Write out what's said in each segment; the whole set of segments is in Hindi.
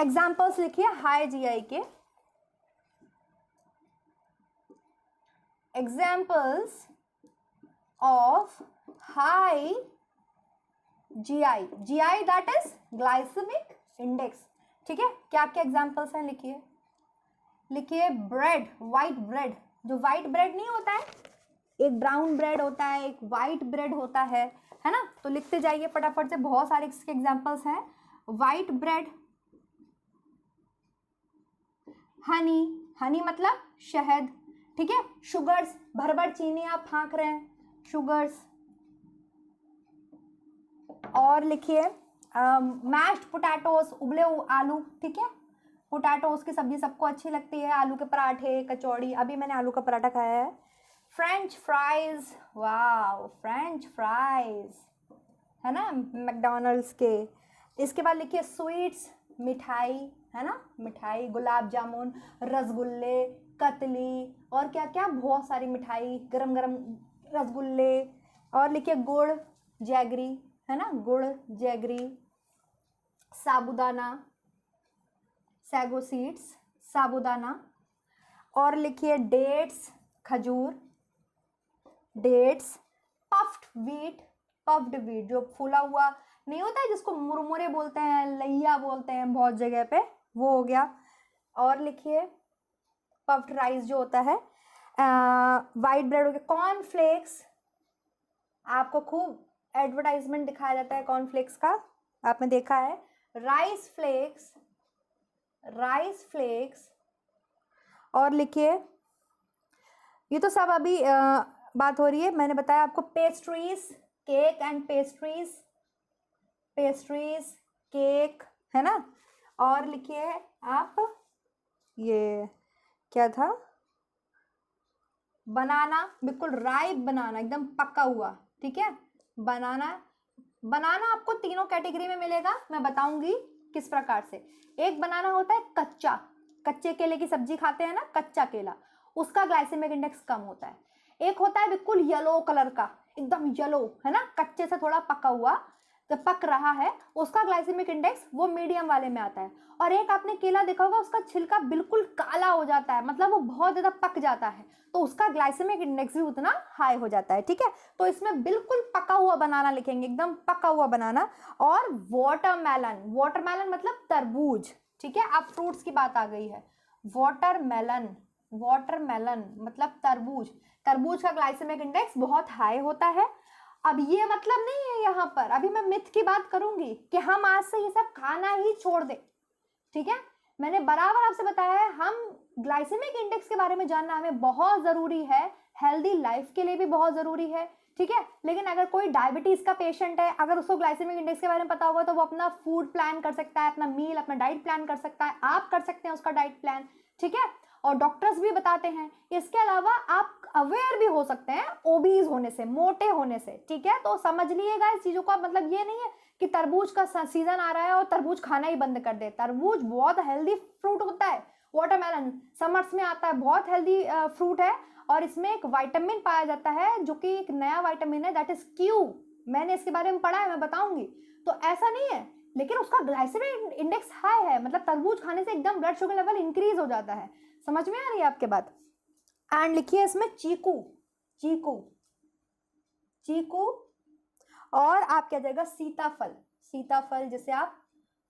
एग्जाम्पल्स लिखिए हाई जीआई के। Examples of high GI, GI that is glycaemic index. ठीक है, क्या क्या एग्जाम्पल्स हैं लिखिए। लिखिए ब्रेड, व्हाइट ब्रेड, जो व्हाइट ब्रेड नहीं होता है, एक ब्राउन ब्रेड होता है, एक व्हाइट ब्रेड होता है ना। तो लिखते जाइए फटाफट से, बहुत सारे इसके एग्जाम्पल्स हैं। व्हाइट ब्रेड, हनी, हनी मतलब शहद। ठीक है, शुगर्स, भर भर चीनी आप फाँक रहे हैं, शुगर्स। और लिखिए मैश्ड पोटैटोस, उबले आलू। ठीक है, पोटैटोस की सब्जी सबको अच्छी लगती है, आलू के पराठे, कचौड़ी, अभी मैंने आलू का पराठा खाया है। फ्रेंच फ्राइज, वाह फ्रेंच फ्राइज है ना, मैकडॉनल्ड्स के। इसके बाद लिखिए स्वीट्स, मिठाई है ना, मिठाई, गुलाब जामुन, रसगुल्ले, कतली, और क्या क्या, बहुत सारी मिठाई, गरम गरम रसगुल्ले। और लिखिए गुड़, जैगरी है ना, गुड़, jaggery, sabudana, sago seeds, sabudana. और लिखिए डेट्स, खजूर, dates, puffed wheat, puffed wheat जो फूला हुआ नहीं होता है, जिसको मुरमुरे बोलते हैं, लैया बोलते हैं बहुत जगह पे, वो हो गया। और लिखिए पफ्ड राइस जो होता है, वाइट ब्रेड हो गया। कॉर्नफ्लेक्स, आपको खूब एडवर्टाइजमेंट दिखाया जाता है कॉर्नफ्लेक्स का, आपने देखा है। Rice flakes, rice flakes. और लिखिए, ये तो सब अभी बात हो रही है, मैंने बताया आपको। Pastries, cake and pastries, pastries, cake है ना। और लिखिए आप, ये क्या था, बनाना, बिल्कुल राइप बनाना, एकदम पका हुआ। ठीक है, बनाना, बनाना आपको तीनों कैटेगरी में मिलेगा, मैं बताऊंगी किस प्रकार से। एक बनाना होता है कच्चा, कच्चे केले की सब्जी खाते हैं ना, कच्चा केला, उसका ग्लाइसेमिक इंडेक्स कम होता है। एक होता है बिल्कुल येलो कलर का, एकदम येलो है ना, कच्चे से थोड़ा पका हुआ, तो पक रहा है, उसका ग्लाइसेमिक इंडेक्स वो मीडियम वाले में आता है। और एक आपने केला देखा होगा, उसका छिलका बिल्कुल काला हो जाता है, मतलब वो बहुत ज़्यादा पक जाता है, तो उसका ग्लाइसेमिक इंडेक्स भी उतना हाई हो जाता है। ठीक है, तो इसमें बिल्कुल पका हुआ बनाना लिखेंगे, एकदम पका हुआ बनाना। और वाटरमेलन, वाटरमेलन मतलब तरबूज। ठीक है, अब फ्रूट्स की बात आ गई है। वाटरमेलन, वाटरमेलन मतलब तरबूज, तरबूज का ग्लाइसेमिक इंडेक्स बहुत हाई होता है। अब ये मतलब नहीं है यहाँ पर, अभी मैं मिथ की बात करूंगी कि हम आज से ये सब खाना ही छोड़ दें। ठीक है, मैंने बराबर आपसे बताया है, हम ग्लाइसेमिक इंडेक्स के बारे में जानना हमें बहुत जरूरी है, हेल्दी लाइफ के लिए भी बहुत जरूरी है। ठीक है, लेकिन अगर कोई डायबिटीज का पेशेंट है, अगर उसको ग्लाइसेमिक इंडेक्स के बारे में पता होगा तो वो अपना फूड प्लान कर सकता है, अपना मील, अपना डाइट प्लान कर सकता है, आप कर सकते हैं उसका डाइट प्लान। ठीक है, और डॉक्टर्स भी बताते हैं। इसके अलावा आप अवेयर भी हो सकते हैं ओबीज होने से, मोटे होने से। ठीक है, तो समझ लीजिएगा इस चीजों का, मतलब ये नहीं है कि तरबूज का सीजन आ रहा है और तरबूज खाना ही बंद कर दे। तरबूज बहुत हेल्दी फ्रूट होता है, वाटरमेलन समर्स में आता है, बहुत हेल्दी फ्रूट है, और इसमें एक विटामिन पाया जाता है जो कि एक नया विटामिन है, दैट इज क्यू। मैंने इसके बारे में पढ़ा है, मैं बताऊंगी। तो ऐसा नहीं है, लेकिन उसका ग्लाइसेमिक इंडेक्स हाई है, मतलब तरबूज खाने से एकदम ब्लड शुगर लेवल इंक्रीज हो जाता है। समझ में आ रही है आपके बात। एंड लिखिए इसमें चीकू, चीकू, चीकू। और आप क्या जाएगा, सीताफल, सीताफल जिसे आप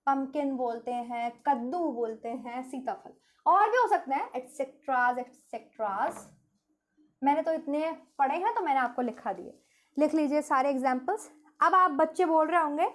पम्पकिन बोलते हैं, कद्दू बोलते हैं, सीताफल। और भी हो सकते हैं, एक्सेट्राज एक्सेट्राज। मैंने तो इतने पढ़े हैं तो मैंने आपको लिखा दिए, लिख लीजिए सारे एग्जाम्पल्स। अब आप बच्चे बोल रहे होंगे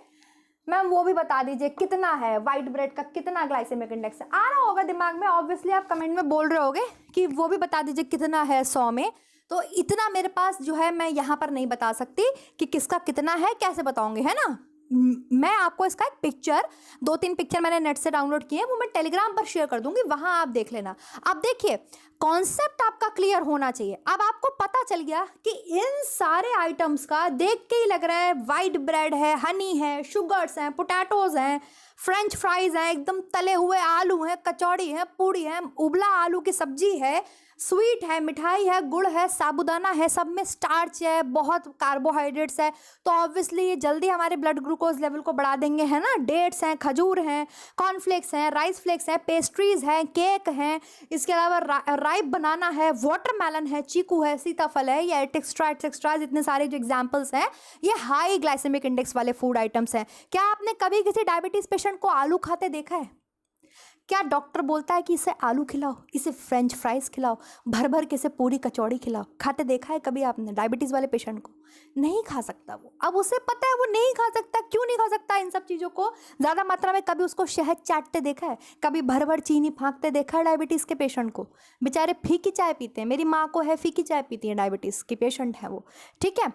मैम वो भी बता दीजिए कितना है, व्हाइट ब्रेड का कितना ग्लाइसेमिक इंडेक्स है। आ रहा होगा दिमाग में, ऑब्वियसली आप कमेंट में बोल रहे होगे कि वो भी बता दीजिए कितना है 100 में। तो इतना मेरे पास जो है मैं यहाँ पर नहीं बता सकती कि किसका कितना है, कैसे बताऊंगी, है ना। मैं आपको इसका एक पिक्चर, 2-3 पिक्चर मैंने नेट से डाउनलोड किए हैं, वो मैं टेलीग्राम पर शेयर कर दूंगी, वहां आप देख लेना। अब देखिए कॉन्सेप्ट आपका क्लियर होना चाहिए। अब आपको पता चल गया कि इन सारे आइटम्स का देख के ही लग रहा है व्हाइट ब्रेड है, हनी है, शुगर्स हैं, पोटैटोज हैं, फ्रेंच फ्राइज हैं, एकदम तले हुए आलू हैं, कचौड़ी है, पूड़ी है, उबला आलू की सब्जी है, स्वीट है, मिठाई है, गुड़ है, साबूदाना है, सब में स्टार्च है, बहुत कार्बोहाइड्रेट्स है, तो ऑब्वियसली ये जल्दी हमारे ब्लड ग्लूकोज लेवल को बढ़ा देंगे, है ना। डेट्स हैं, खजूर हैं, कॉर्नफ्लेक्स हैं, राइस फ्लेक्स हैं, पेस्ट्रीज हैं, केक हैं, इसके अलावा राइप बनाना है, वाटरमेलन है, चीकू है, सीताफल है, या एक्स्ट्रा इतने सारे जो एग्जाम्पल्स हैं ये हाई ग्लाइसेमिक इंडेक्स वाले फूड आइटम्स हैं। क्या आपने कभी किसी डायबिटीज पेशेंट को आलू खाते देखा है? क्या डॉक्टर बोलता है कि इसे आलू खिलाओ, इसे फ्रेंच फ्राइज खिलाओ, भर भर के इसे पूरी कचौड़ी खिलाओ? खाते देखा है कभी आपने डायबिटीज़ वाले पेशेंट को? नहीं खा सकता वो। अब उसे पता है वो नहीं खा सकता। क्यों नहीं खा सकता इन सब चीज़ों को ज़्यादा मात्रा में? कभी उसको शहद चाटते देखा है? कभी भर भर चीनी फाँकते देखा है डायबिटीज़ के पेशेंट को? बेचारे फीकी चाय पीते हैं। मेरी माँ को है, फीकी चाय पीती है, डायबिटीज़ की पेशेंट है वो, ठीक है।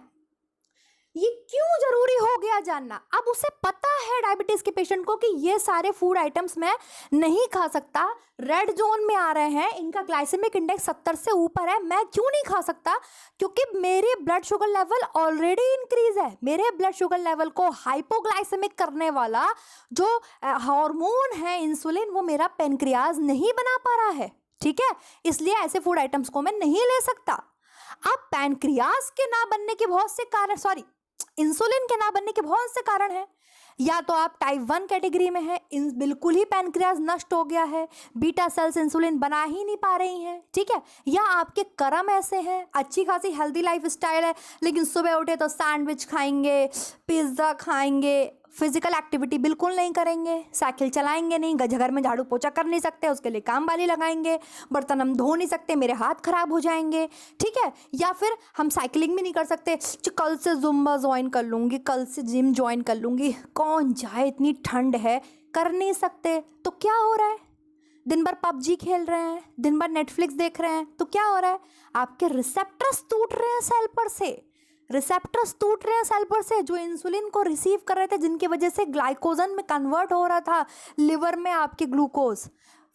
ये क्यों जरूरी हो गया जानना? अब उसे पता है डायबिटीज के पेशेंट को कि ये सारे फूड आइटम्स मैं नहीं खा सकता, रेड जोन में आ रहे हैं, इनका ग्लाइसेमिक इंडेक्स 70 से ऊपर है, मैं क्यों नहीं खा सकता? क्योंकि मेरे blood sugar level already increase है। मेरे ब्लड शुगर लेवल को हाइपोग्लाइसेमिक करने वाला जो हार्मोन है इंसुलिन, वो मेरा पेनक्रियाज नहीं बना पा रहा है, ठीक है। इसलिए ऐसे फूड आइटम्स को मैं नहीं ले सकता। अब पैनक्रियाज के ना बनने के बहुत से कारण, इंसुलिन के ना बनने के बहुत से कारण हैं। या तो आप टाइप 1 कैटेगरी में है, बिल्कुल ही पैनक्रियाज नष्ट हो गया है, बीटा सेल्स इंसुलिन बना ही नहीं पा रही हैं, ठीक है। या आपके कर्म ऐसे हैं, अच्छी खासी हेल्दी लाइफ स्टाइल है, लेकिन सुबह उठे तो सैंडविच खाएंगे, पिज्ज़ा खाएंगे, फिजिकल एक्टिविटी बिल्कुल नहीं करेंगे, साइकिल चलाएंगे नहीं, घर में झाड़ू पोछा कर नहीं सकते, उसके लिए काम वाली लगाएंगे, बर्तन हम धो नहीं सकते, मेरे हाथ खराब हो जाएंगे, ठीक है। या फिर हम साइकिलिंग भी नहीं कर सकते, कल से जुम्बा ज्वाइन कर लूँगी, कल से जिम ज्वाइन कर लूँगी, कौन जाए, इतनी ठंड है, कर नहीं सकते। तो क्या हो रहा है? दिन भर पबजी खेल रहे हैं, दिन भर नेटफ्लिक्स देख रहे हैं, तो क्या हो रहा है? आपके रिसेप्टर्स टूट रहे हैं सेल पर से, रिसेप्टर्स टूट रहे हैं सेल पर से, जो इंसुलिन को रिसीव कर रहे थे, जिनकी वजह से ग्लाइकोजन में कन्वर्ट हो रहा था लिवर में आपके ग्लूकोज।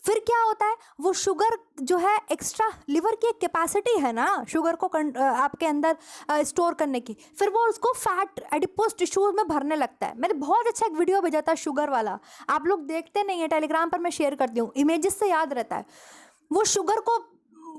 फिर क्या होता है? वो शुगर जो है, एक्स्ट्रा लिवर की एक कैपेसिटी है ना शुगर को आपके अंदर स्टोर करने की, फिर वो उसको फैट एडिपोज टिश्यूज में भरने लगता है। मैंने बहुत अच्छा एक वीडियो भेजा था शुगर वाला, आप लोग देखते नहीं है, टेलीग्राम पर मैं शेयर करती हूँ, इमेजेस से याद रहता है। वो शुगर को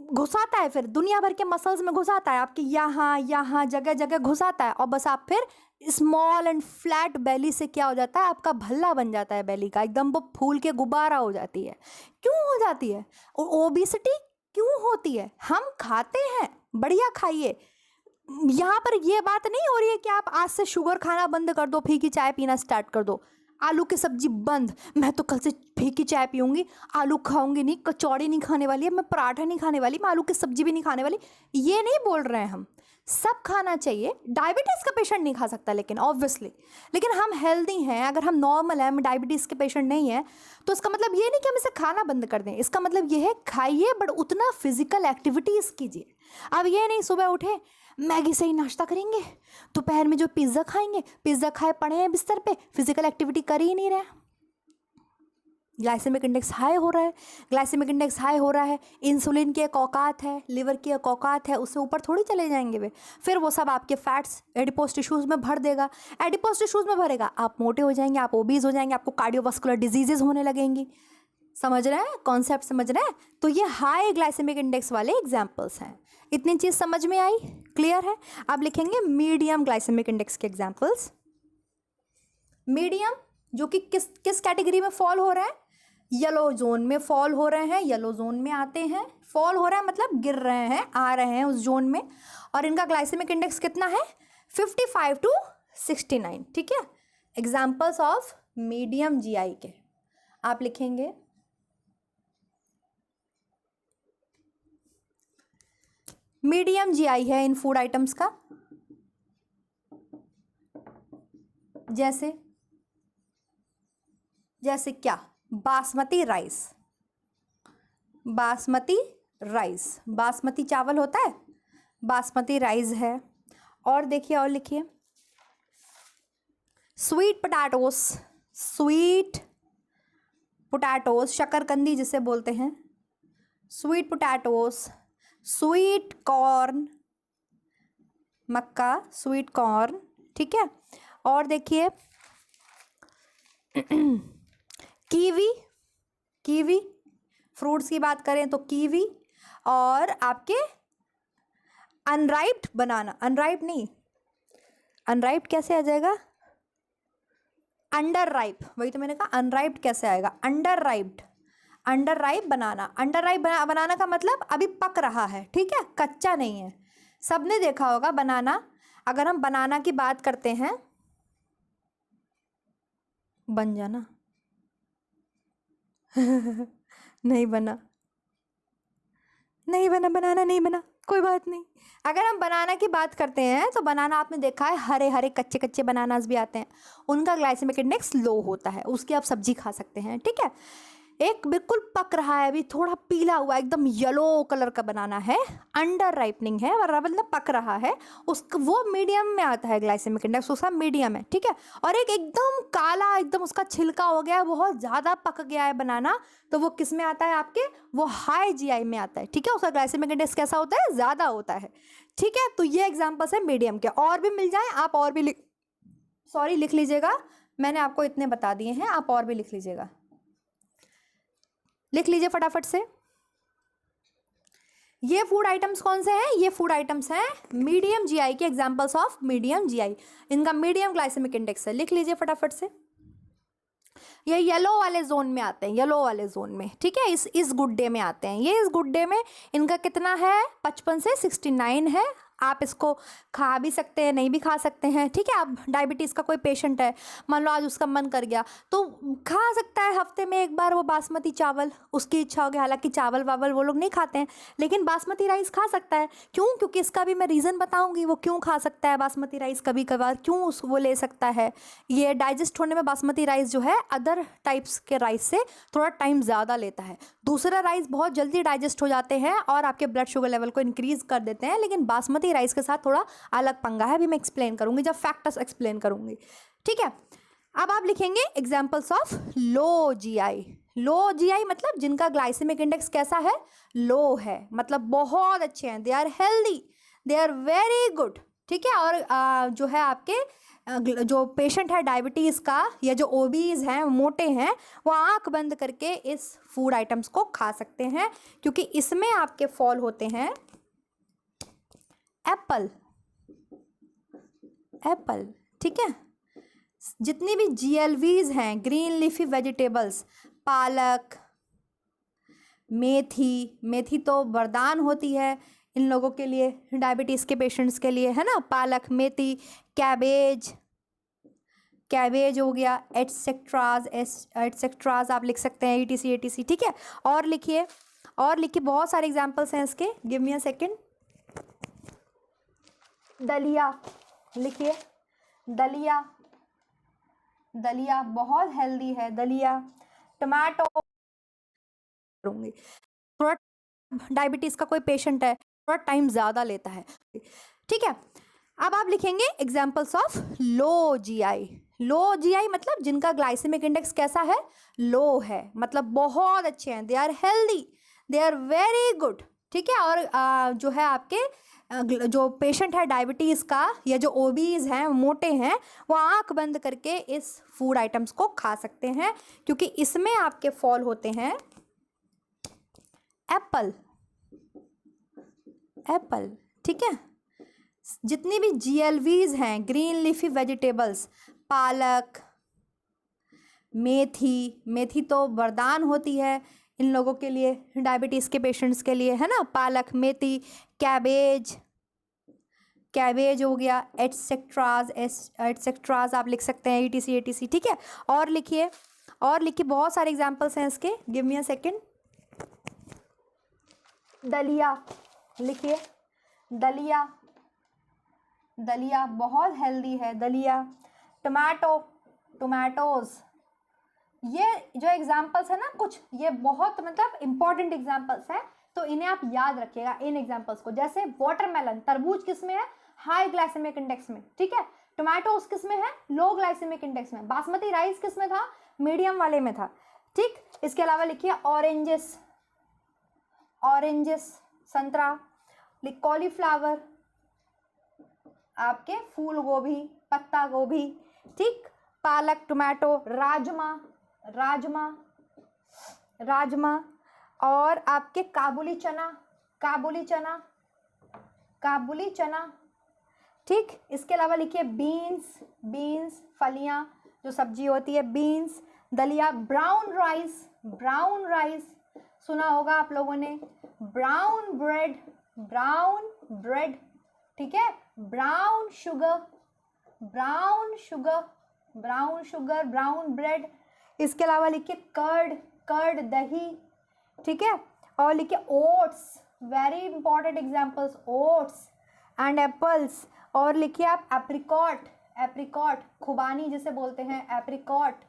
घुसाता है, फिर दुनिया भर के मसल्स में घुसाता है, आपके यहाँ यहाँ जगह जगह घुसाता है, और बस आप फिर स्मॉल एंड फ्लैट बेली से क्या हो जाता है, आपका भल्ला बन जाता है बेली का, एकदम वो फूल के गुब्बारा हो जाती है। क्यों हो जाती है? और ओबेसिटी क्यों होती है? हम खाते हैं, बढ़िया खाइए। यहाँ पर ये बात नहीं हो रही है कि आप आज से शुगर खाना बंद कर दो, फीकी चाय पीना स्टार्ट कर दो, आलू की सब्जी बंद, मैं तो कल से फीकी चाय पीऊंगी, आलू खाऊंगी नहीं, कचौड़ी नहीं खाने वाली है, मैं पराठा नहीं खाने वाली, मैं आलू की सब्जी भी नहीं खाने वाली, ये नहीं बोल रहे हैं हम। सब खाना चाहिए, डायबिटीज़ का पेशेंट नहीं खा सकता, लेकिन ऑब्वियसली, लेकिन हम हेल्दी हैं, अगर हम नॉर्मल हैं, हम डायबिटीज़ के पेशेंट नहीं हैं, तो इसका मतलब ये नहीं कि हम इसे खाना बंद कर दें, इसका मतलब ये है खाइए, बट उतना फिजिकल एक्टिविटीज़ कीजिए। अब ये नहीं सुबह उठे मैगी से ही नाश्ता करेंगे, दोपहर में जो पिज़्ज़ा खाएंगे, पिज़्ज़ा खाए पड़े हैं बिस्तर पे, फिजिकल एक्टिविटी कर ही नहीं रहे, ग्लाइसेमिक इंडेक्स हाई हो रहा है। ग्लाइसेमिक इंडेक्स हाई हो रहा है, इंसुलिन की एक औकात है, लिवर की एक औकात है, उससे ऊपर थोड़ी चले जाएंगे वे, फिर वो सब आपके फैट्स एडिपोज टिश्यूज में भर देगा, एडिपोज टिश्यूज में भरेगा, आप मोटे हो जाएंगे, आप ओबीज हो जाएंगे, आपको कार्डियोवास्कुलर डिजीजेज होने लगेंगी। समझ रहे हैं कॉन्सेप्ट? समझ रहे हैं? तो ये हाई ग्लाइसेमिक इंडेक्स वाले एग्जाम्पल्स हैं। इतनी चीज़ समझ में आई? क्लियर है? आप लिखेंगे मीडियम ग्लाइसेमिक इंडेक्स के एग्जाम्पल्स। मीडियम जो कि किस किस कैटेगरी में फॉल हो रहा है? येलो जोन में फॉल हो रहे हैं, येलो जोन में आते हैं। फॉल हो रहा है मतलब गिर रहे हैं, आ रहे हैं उस जोन में, और इनका ग्लाइसेमिक इंडेक्स कितना है? 55 to 69, ठीक है। एग्जाम्पल्स ऑफ मीडियम जीआई के आप लिखेंगे मीडियम जीआई है इन फूड आइटम्स का, जैसे जैसे क्या? बासमती राइस, बासमती राइस, बासमती चावल होता है, बासमती राइस है। और देखिए, और लिखिए स्वीट पोटैटोस, स्वीट पोटैटोस, शकरकंदी जिसे बोलते हैं, स्वीट पोटैटोस, स्वीट कॉर्न, मक्का, स्वीट कॉर्न, ठीक है। और देखिए कीवी, कीवी फ्रूट्स की बात करें तो कीवी, और आपके अनराइप्ड बनाना, अनराइप्ड नहीं, अनराइप्ड कैसे आ जाएगा, अंडर राइप, वही तो मैंने कहा अनराइप्ड कैसे आएगा, अंडर राइप्ड, अंडर राइप बनाना, अंडर राइप बनाना का मतलब अभी पक रहा है, ठीक है, कच्चा नहीं है। सबने देखा होगा बनाना, अगर हम बनाना की बात करते हैं, बन जाना नहीं बना, नहीं बना, बनाना नहीं बना, कोई बात नहीं। अगर हम बनाना की बात करते हैं तो बनाना आपने देखा है, हरे हरे कच्चे कच्चे बनानास भी आते हैं, उनका ग्लाइसेमिक इंडेक्स लो होता है, उसकी आप सब्जी खा सकते हैं, ठीक है। एक बिल्कुल पक रहा है, अभी थोड़ा पीला हुआ, एकदम येलो कलर का बनाना है, अंडर राइपनिंग है, और मतलब पक रहा है, उसका वो मीडियम में आता है, ग्लाइसेमिक इंडेक्स उसका मीडियम है, ठीक है। और एक एकदम काला, एकदम उसका छिलका हो गया है, बहुत ज़्यादा पक गया है बनाना, तो वो किस में आता है आपके, वो हाई जीआई में आता है, ठीक है, उसका ग्लाइसेमिक इंडेक्स कैसा होता है, ज़्यादा होता है, ठीक है। तो ये एग्जाम्पल्स है मीडियम के, और भी मिल जाए आप और भी लिख लीजिएगा, मैंने आपको इतने बता दिए हैं, आप और भी लिख लीजिएगा, लिख लीजिए फटाफट से। ये फूड आइटम्स कौन से हैं, ये फूड आइटम्स हैं मीडियम जीआई के, एग्जांपल्स ऑफ मीडियम जीआई, इनका मीडियम ग्लाइसेमिक इंडेक्स है, लिख लीजिए फटाफट से। ये येलो वाले जोन में आते हैं, येलो वाले जोन में, ठीक है, इस गुड्डे में आते हैं, ये इस गुड्डे में इनका कितना है, 55 से 69 है। आप इसको खा भी सकते हैं, नहीं भी खा सकते हैं, ठीक है। अब डायबिटीज़ का कोई पेशेंट है, मान लो आज उसका मन कर गया तो खा सकता है हफ्ते में एक बार वो बासमती चावल, उसकी इच्छा होगी, हालांकि चावल वावल वो लोग नहीं खाते हैं, लेकिन बासमती राइस खा सकता है। क्यों, क्योंकि इसका भी मैं रीज़न बताऊंगी वो क्यों खा सकता है बासमती राइस कभी कभार, क्यों वो ले सकता है। ये डाइजेस्ट होने में बासमती राइस जो है अदर टाइप्स के राइस से थोड़ा टाइम ज़्यादा लेता है, दूसरा राइस बहुत जल्दी डाइजेस्ट हो जाते हैं और आपके ब्लड शुगर लेवल को इंक्रीज़ कर देते हैं, लेकिन बासमती राइस के साथ थोड़ा अलग पंगा है, अभी मैं एक्सप्लेन करूंगी जब फैक्टर्स एक्सप्लेन करूंगी, ठीक है। अब आप लिखेंगे examples of low GI, low GI मतलब जिनका ग्लाइसेमिक इंडेक्स कैसा है, लो है, मतलब बहुत अच्छे हैं, they are healthy, they are very good, ठीक है। और जो है आपके जो पेशेंट है डायबिटीज़ का या जो ओबीज हैं, मोटे हैं, वो आंख बंद करके इस फूड आइटम्स को खा सकते हैं, क्योंकि इसमें आपके फॉल होते हैं एप्पल, एप्पल, ठीक है। जितनी भी जीएलवीज हैं, ग्रीन लीफी वेजिटेबल्स, पालक, मेथी, मेथी तो वरदान होती है इन लोगों के लिए, डायबिटीज़ के पेशेंट्स के लिए, है ना, पालक, मेथी, कैबेज, कैबेज हो गया, एटसेट्राज, एटसेट्राज आप लिख सकते हैं, ETC ATC, ठीक है। और लिखिए, और लिखिए, बहुत सारे एग्जाम्पल्स हैं इसके, गिव मी अ सेकेंड। दलिया लिखिए, दलिया, दलिया बहुत हेल्दी है, दलिया। टमाटो, करूँगी, थोड़ा डायबिटीज़ का कोई पेशेंट है, थोड़ा टाइम ज़्यादा लेता है, ठीक है। अब आप लिखेंगे examples of low GI, low GI मतलब जिनका ग्लाइसेमिक इंडेक्स कैसा है, लो है, मतलब बहुत अच्छे हैं, they are healthy, they are very good, ठीक है। और जो है आपके जो पेशेंट है डायबिटीज़ का या जो ओबीज हैं, मोटे हैं, वो आंख बंद करके इस फूड आइटम्स को खा सकते हैं, क्योंकि इसमें आपके फॉल होते हैं एप्पल, एप्पल, ठीक है। जितनी भी जीएलवीज हैं, ग्रीन लीफी वेजिटेबल्स, पालक, मेथी, मेथी तो वरदान होती है इन लोगों के लिए, डायबिटीज़ के पेशेंट्स के लिए, है ना, पालक, मेथी, कैबेज, कैबेज हो गया, एटसेट्राज, एटसेट्राज आप लिख सकते हैं, ETC ATC, ठीक है। और लिखिए, और लिखिए, बहुत सारे एग्जाम्पल्स हैं इसके, गिव मी अ सेकेंड। दलिया लिखिए, दलिया, दलिया बहुत हेल्दी है, दलिया। टमाटो, टोमेटोज, ये जो एग्जाम्पल्स है ना कुछ, ये बहुत मतलब इंपॉर्टेंट एग्जाम्पल्स हैं, तो इन्हें आप याद रखिएगा इन एग्जाम्पल्स को। जैसे वाटरमेलन, तरबूज किस में है, हाई ग्लाइसेमिक इंडेक्स में, ठीक है। टोमेटोज किस में है, लो ग्लाइसेमिक इंडेक्स में। बासमती राइस किस में था, मीडियम वाले में था, ठीक। इसके अलावा लिखिए ऑरेंजेस, ऑरेंजेस संतरा, कॉलीफ्लावर, आपके फूल गोभी, पत्ता गोभी, ठीक। पालक, टोमेटो, राजमा, राजमा, राजमा। और आपके काबुली चना, काबुली चना, काबुली चना। ठीक, इसके अलावा लिखिए बीन्स, बीन्स फलियां जो सब्जी होती है, बीन्स। दलिया, ब्राउन राइस, ब्राउन राइस सुना होगा आप लोगों ने। Brown bread, brown bread. ठीक है, brown sugar, brown sugar, brown sugar, brown bread. इसके अलावा लिखिए कर्ड, कर्ड दही। ठीक है, और लिखिए oats, very important examples, oats and apples. और लिखिए आप एप्रिकॉट, एप्रिकॉट खुबानी जिसे बोलते हैं, एप्रिकॉट।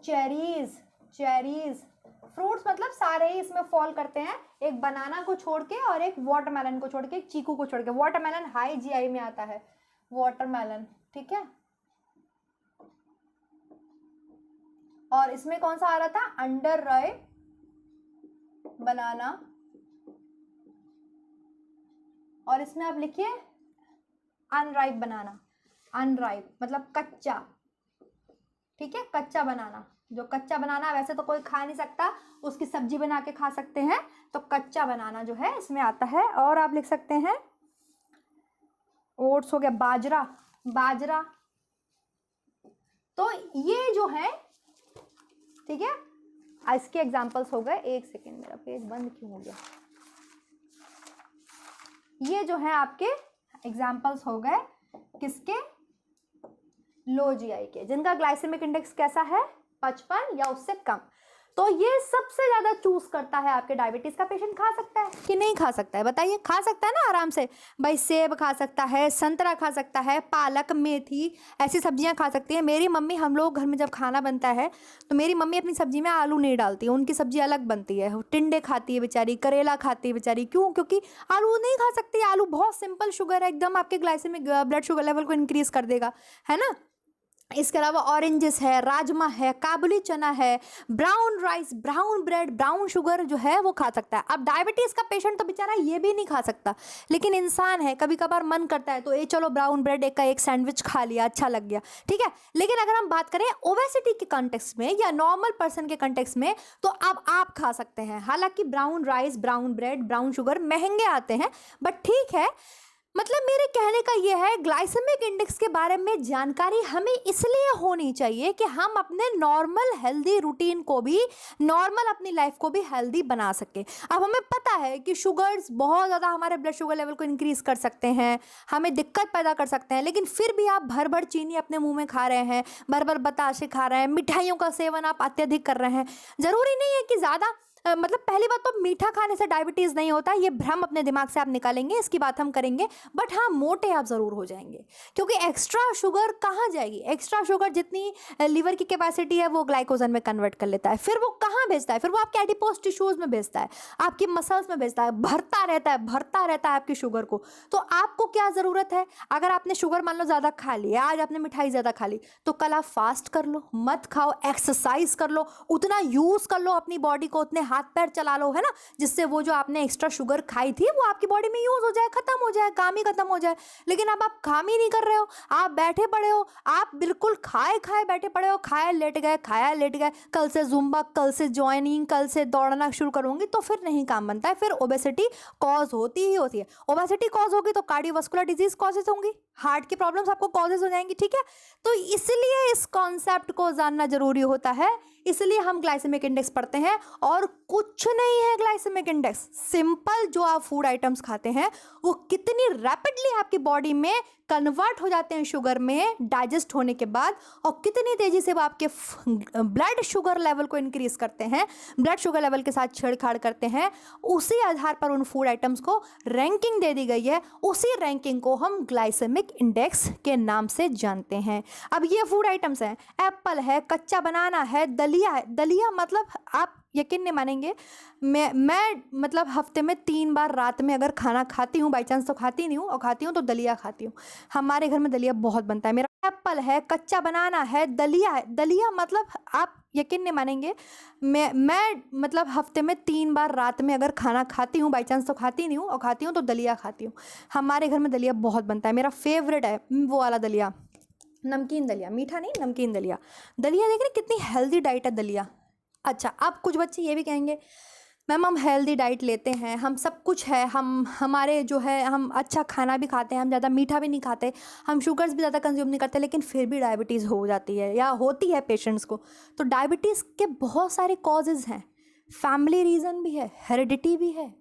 Cherries, cherries. फ्रूट्स मतलब सारे ही इसमें फॉल करते हैं, एक बनाना को छोड़ के और एक वाटरमेलन को छोड़ के, एक चीकू को छोड़ के। वाटरमेलन हाई जीआई में आता है, वाटरमेलन। ठीक है, और इसमें कौन सा आ रहा था, अंडर राइप बनाना। और इसमें आप लिखिए अनराइप बनाना, अनराइप मतलब कच्चा। ठीक है, कच्चा बनाना, जो कच्चा बनाना वैसे तो कोई खा नहीं सकता, उसकी सब्जी बना के खा सकते हैं, तो कच्चा बनाना जो है इसमें आता है। और आप लिख सकते हैं ओट्स हो गया, बाजरा, बाजरा। तो ये जो है, ठीक है, इसके एग्जाम्पल्स हो गए। एक सेकेंड, मेरा पेज बंद क्यों हो गया। ये जो है आपके एग्जाम्पल्स हो गए किसके, लो जीआई के, जिनका ग्लाइसेमिक इंडेक्स कैसा है, 55 या उससे कम। तो ये सबसे ज्यादा चूज करता है आपके डायबिटीज का पेशेंट खा सकता है कि नहीं खा सकता है, बताइए। खा सकता है ना आराम से भाई, सेब खा सकता है, संतरा खा सकता है, पालक, मेथी, ऐसी सब्जियां खा सकती है। मेरी मम्मी, हम लोग घर में जब खाना बनता है तो मेरी मम्मी अपनी सब्जी में आलू नहीं डालती है, उनकी सब्जी अलग बनती है। टिंडे खाती है बेचारी, करेला खाती है बेचारी। क्यों? क्योंकि आलू नहीं खा सकती। आलू बहुत सिंपल शुगर है, एकदम आपके ग्लाइसेमिक ब्लड शुगर लेवल को इंक्रीज कर देगा, है ना। इसके अलावा ऑरेंजेस है, राजमा है, काबुली चना है, brown rice, brown bread, brown sugar जो है वो खा सकता है। अब डायबिटीज का पेशेंट तो बेचारा ये भी नहीं खा सकता, लेकिन इंसान है, कभी कभार मन करता है तो ये चलो ब्राउन ब्रेड एक का एक सैंडविच खा लिया, अच्छा लग गया, ठीक है। लेकिन अगर हम बात करें ओबेसिटी के कंटेक्स्ट में या नॉर्मल पर्सन के कंटेक्स्ट में, तो अब आप खा सकते हैं। हालांकि brown rice, brown bread, brown sugar महंगे आते हैं, बट ठीक है। मतलब मेरे कहने का यह है, ग्लाइसेमिक इंडेक्स के बारे में जानकारी हमें इसलिए होनी चाहिए कि हम अपने नॉर्मल हेल्दी रूटीन को भी, नॉर्मल अपनी लाइफ को भी हेल्दी बना सके। अब हमें पता है कि शुगर्स बहुत ज़्यादा हमारे ब्लड शुगर लेवल को इंक्रीज कर सकते हैं, हमें दिक्कत पैदा कर सकते हैं, लेकिन फिर भी आप भर भर चीनी अपने मुंह में खा रहे हैं, भर भर बताशे खा रहे हैं, मिठाइयों का सेवन आप अत्यधिक कर रहे हैं। ज़रूरी नहीं है कि ज़्यादा, मतलब पहली बात तो मीठा खाने से डायबिटीज़ नहीं होता, ये भ्रम अपने दिमाग से आप निकालेंगे, इसकी बात हम करेंगे। बट हाँ, मोटे आप ज़रूर हो जाएंगे, क्योंकि एक्स्ट्रा शुगर कहाँ जाएगी। एक्स्ट्रा शुगर जितनी लीवर की कैपेसिटी है वो ग्लाइकोजन में कन्वर्ट कर लेता है, फिर वो कहाँ भेजता है, फिर वो आपके एडिपोज टिश्यूज़ में भेजता है, आपकी मसल्स में भेजता है, भरता रहता है, भरता रहता है आपकी शुगर को। तो आपको क्या ज़रूरत है, अगर आपने शुगर मान लो ज़्यादा खा लिया, आज आपने मिठाई ज़्यादा खा ली, तो कल आप फास्ट कर लो, मत खाओ, एक्सरसाइज कर लो, उतना यूज़ कर लो अपनी बॉडी को, उतने हाथ पैर चला लो, है ना, जिससे वो जो आपने एक्स्ट्रा शुगर खाई थी वो आपकी बॉडी में यूज हो जाए, खत्म हो जाए, काम ही खत्म हो जाए। लेकिन अब आप काम ही नहीं कर रहे हो, आप बैठे पड़े हो, आप बिल्कुल खाए खाए बैठे पड़े हो, खाया लेट गए, खाया लेट गए। कल से जुम्बा, कल से ज्वाइनिंग, कल से दौड़ना शुरू करूंगी, तो फिर नहीं काम बनता है, फिर ओबेसिटी कॉज होती ही होती है। ओबेसिटी कॉज होगी तो कार्डियोवास्कुलर डिजीज कॉजेज होंगी, हार्ट की प्रॉब्लम्स आपको कॉजेज हो जाएंगी, ठीक है। तो इसलिए इस कॉन्सेप्ट को जानना जरूरी होता है, इसलिए हम ग्लाइसेमिक इंडेक्स पढ़ते हैं। और कुछ नहीं है ग्लाइसेमिक इंडेक्स, सिंपल जो आप फूड आइटम्स खाते हैं वो कितनी रैपिडली आपकी बॉडी में कन्वर्ट हो जाते हैं शुगर में डाइजेस्ट होने के बाद, और कितनी तेजी से वो आपके ब्लड शुगर लेवल को इंक्रीज करते हैं, ब्लड शुगर लेवल के साथ छेड़छाड़ करते हैं, उसी आधार पर उन फूड आइटम्स को रैंकिंग दे दी गई है। उसी रैंकिंग को हम ग्लाइसेमिक इंडेक्स के नाम से जानते हैं। अब ये फूड आइटम्स हैं, एप्पल है, कच्चा बनाना है, दलिया है। दलिया मतलब आप यकीन नहीं मानेंगे, मैं मतलब हफ्ते में 3 बार रात में अगर खाना खाती हूँ, बाई चांस तो खाती नहीं हूँ, और खाती हूँ तो दलिया खाती हूँ। हमारे घर में दलिया बहुत बनता है। मेरा एप्पल है, कच्चा बनाना है, दलिया है। दलिया मतलब आप यकीन नहीं मानेंगे, मैं मतलब हफ्ते में 3 बार रात में अगर खाना खाती हूँ, बाई चांस तो खाती नहीं हूँ, और खाती हूँ तो दलिया खाती हूँ। हमारे घर में दलिया बहुत बनता है, मेरा फेवरेट है वो वाला दलिया, नमकीन दलिया, मीठा नहीं, नमकीन दलिया। दलिया देख रहे कितनी हेल्दी डाइट है दलिया, अच्छा, अब कुछ बच्चे ये भी कहेंगे मैम हम हेल्दी डाइट लेते हैं, हम सब कुछ है, हम हमारे जो है हम अच्छा खाना भी खाते हैं, हम ज़्यादा मीठा भी नहीं खाते, हम शुगर्स भी ज़्यादा कंज्यूम नहीं करते, लेकिन फिर भी डायबिटीज़ हो जाती है या होती है पेशेंट्स को। तो डायबिटीज़ के बहुत सारे कॉजेज़ हैं, फैमिली रीज़न भी है, हेरिडिटी भी है।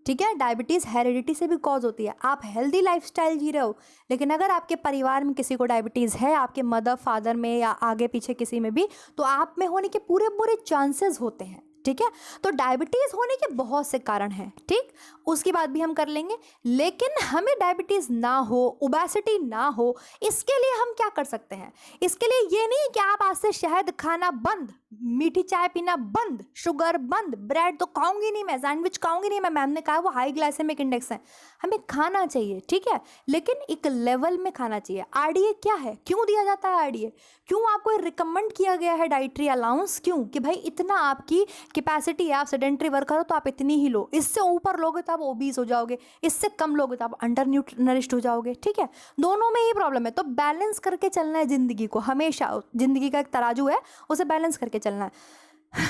ठीक है, डायबिटीज़ हेरिडिटी से भी कॉज होती है। आप हेल्दी लाइफस्टाइल जी रहे हो, लेकिन अगर आपके परिवार में किसी को डायबिटीज़ है, आपके मदर फादर में या आगे पीछे किसी में भी, तो आप में होने के पूरे पूरे चांसेस होते हैं। ठीक है, तो डायबिटीज़ होने के बहुत से कारण हैं। ठीक, उसकी बात भी हम कर लेंगे, लेकिन हमें डायबिटीज़ ना हो, ओबेसिटी ना हो, इसके लिए हम क्या कर सकते हैं? इसके लिए ये नहीं कि आप आज से शहद खाना बंद, मीठी चाय पीना बंद, शुगर बंद, ब्रेड तो खाऊंगी नहीं मैं, सैंडविच खाऊंगी नहीं मैं, मैम ने कहा वो हाई ग्लाइसेमिक इंडेक्स है। हमें खाना चाहिए, ठीक है, लेकिन एक लेवल में खाना चाहिए। आरडीए क्या है, क्यों दिया जाता है आरडीए, क्यों आपको रिकमेंड किया गया है डाइटरी अलाउंस, क्यों कि भाई इतना आपकी कैपेसिटी है, आप सेडेंटरी वर्कर हो तो आप इतनी ही लो, इससे ऊपर लोगे तो आप ओबीस हो जाओगे, इससे कम लोगे तो आप अंडर न्यूट्रिशन्ड हो जाओगे। ठीक है, दोनों में ही प्रॉब्लम है, तो बैलेंस करके चलना है ज़िंदगी को, हमेशा ज़िंदगी का एक तराजू है, उसे बैलेंस करके चलना है।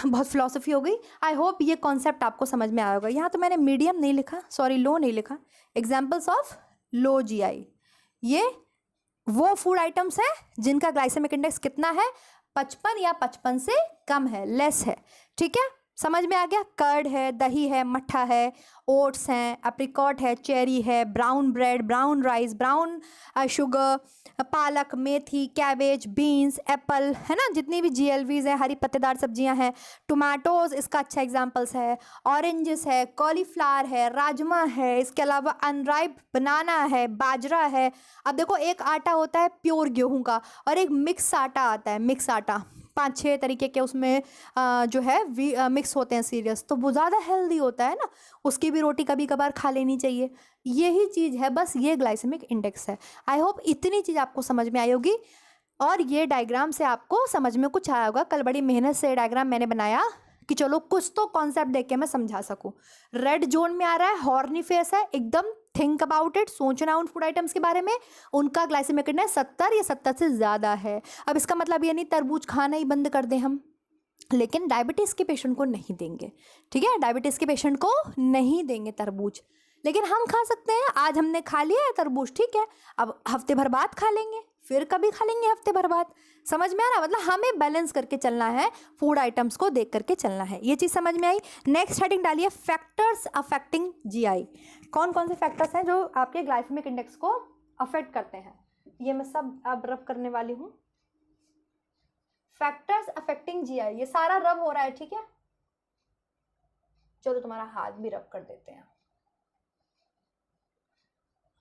बहुत फिलॉसफी हो गई। आई होप ये कॉन्सेप्ट आपको समझ में आया होगा। यहाँ तो मैंने मीडियम नहीं लिखा, सॉरी लो नहीं लिखा। एग्जाम्पल्स ऑफ लो जीआई, ये वो फूड आइटम्स हैं जिनका ग्लाइसेमिक इंडेक्स कितना है, 55 या 55 से कम है, लेस है। ठीक है, समझ में आ गया। कर्ड है, दही है, मट्ठा है, ओट्स हैं, एप्रिकॉट है, चेरी है, brown bread, brown rice, brown sugar, पालक, मेथी, कैबेज, बीन्स, एप्पल, है ना, जितनी भी जीएलवीज हैं, हरी पत्तेदार सब्जियां हैं, टोमेटोज इसका अच्छा एग्जांपल्स है, ऑरेंजेस है, कॉलीफ्लावर है, राजमा है, इसके अलावा अनराइप बनाना है, बाजरा है। अब देखो, एक आटा होता है प्योर गेहूं का और एक मिक्स आटा आता है, मिक्स आटा 5-6 तरीके के उसमें जो है मिक्स होते हैं सीरियस, तो वो ज़्यादा हेल्दी होता है ना, उसकी भी रोटी कभी कभार खा लेनी चाहिए। यही चीज़ है, बस ये ग्लाइसेमिक इंडेक्स है। आई होप इतनी चीज़ आपको समझ में आई होगी और ये डायग्राम से आपको समझ में कुछ आया होगा। कल बड़ी मेहनत से डायग्राम मैंने बनाया कि चलो कुछ तो कॉन्सेप्ट देख के मैं समझा सकूं। रेड जोन में आ रहा है, हॉर्नी फेस है, एकदम थिंक अबाउट इट, सोचना उन फूड आइटम्स के बारे में, उनका ग्लाइसेमिक इंडेक्स 70 या 70 से ज़्यादा है। अब इसका मतलब ये नहीं तरबूज खाना ही बंद कर दें हम, लेकिन डायबिटीज़ के पेशेंट को नहीं देंगे। ठीक है, डायबिटीज़ के पेशेंट को नहीं देंगे तरबूज, लेकिन हम खा सकते हैं। आज हमने खा लिया है तरबूज, ठीक है, अब हफ्ते भर बाद खा लेंगे, फिर कभी खा लेंगे हफ्ते भर बाद। समझ में आ रहा, मतलब हमें बैलेंस करके चलना है, फूड आइटम्स को देख करके चलना है। ये चीज़ समझ में आई। नेक्स्ट हेडिंग डालिए, फैक्टर्स अफेक्टिंग जीआई। कौन कौन से फैक्टर्स हैं जो आपके ग्लाइसेमिक इंडेक्स को अफेक्ट करते हैं, ये मैं सब अब रब करने वाली हूँ। फैक्टर्स अफेक्टिंग जीआई, ये सारा रब हो रहा है, ठीक है। चलो तुम्हारा हाथ भी रब कर देते हैं।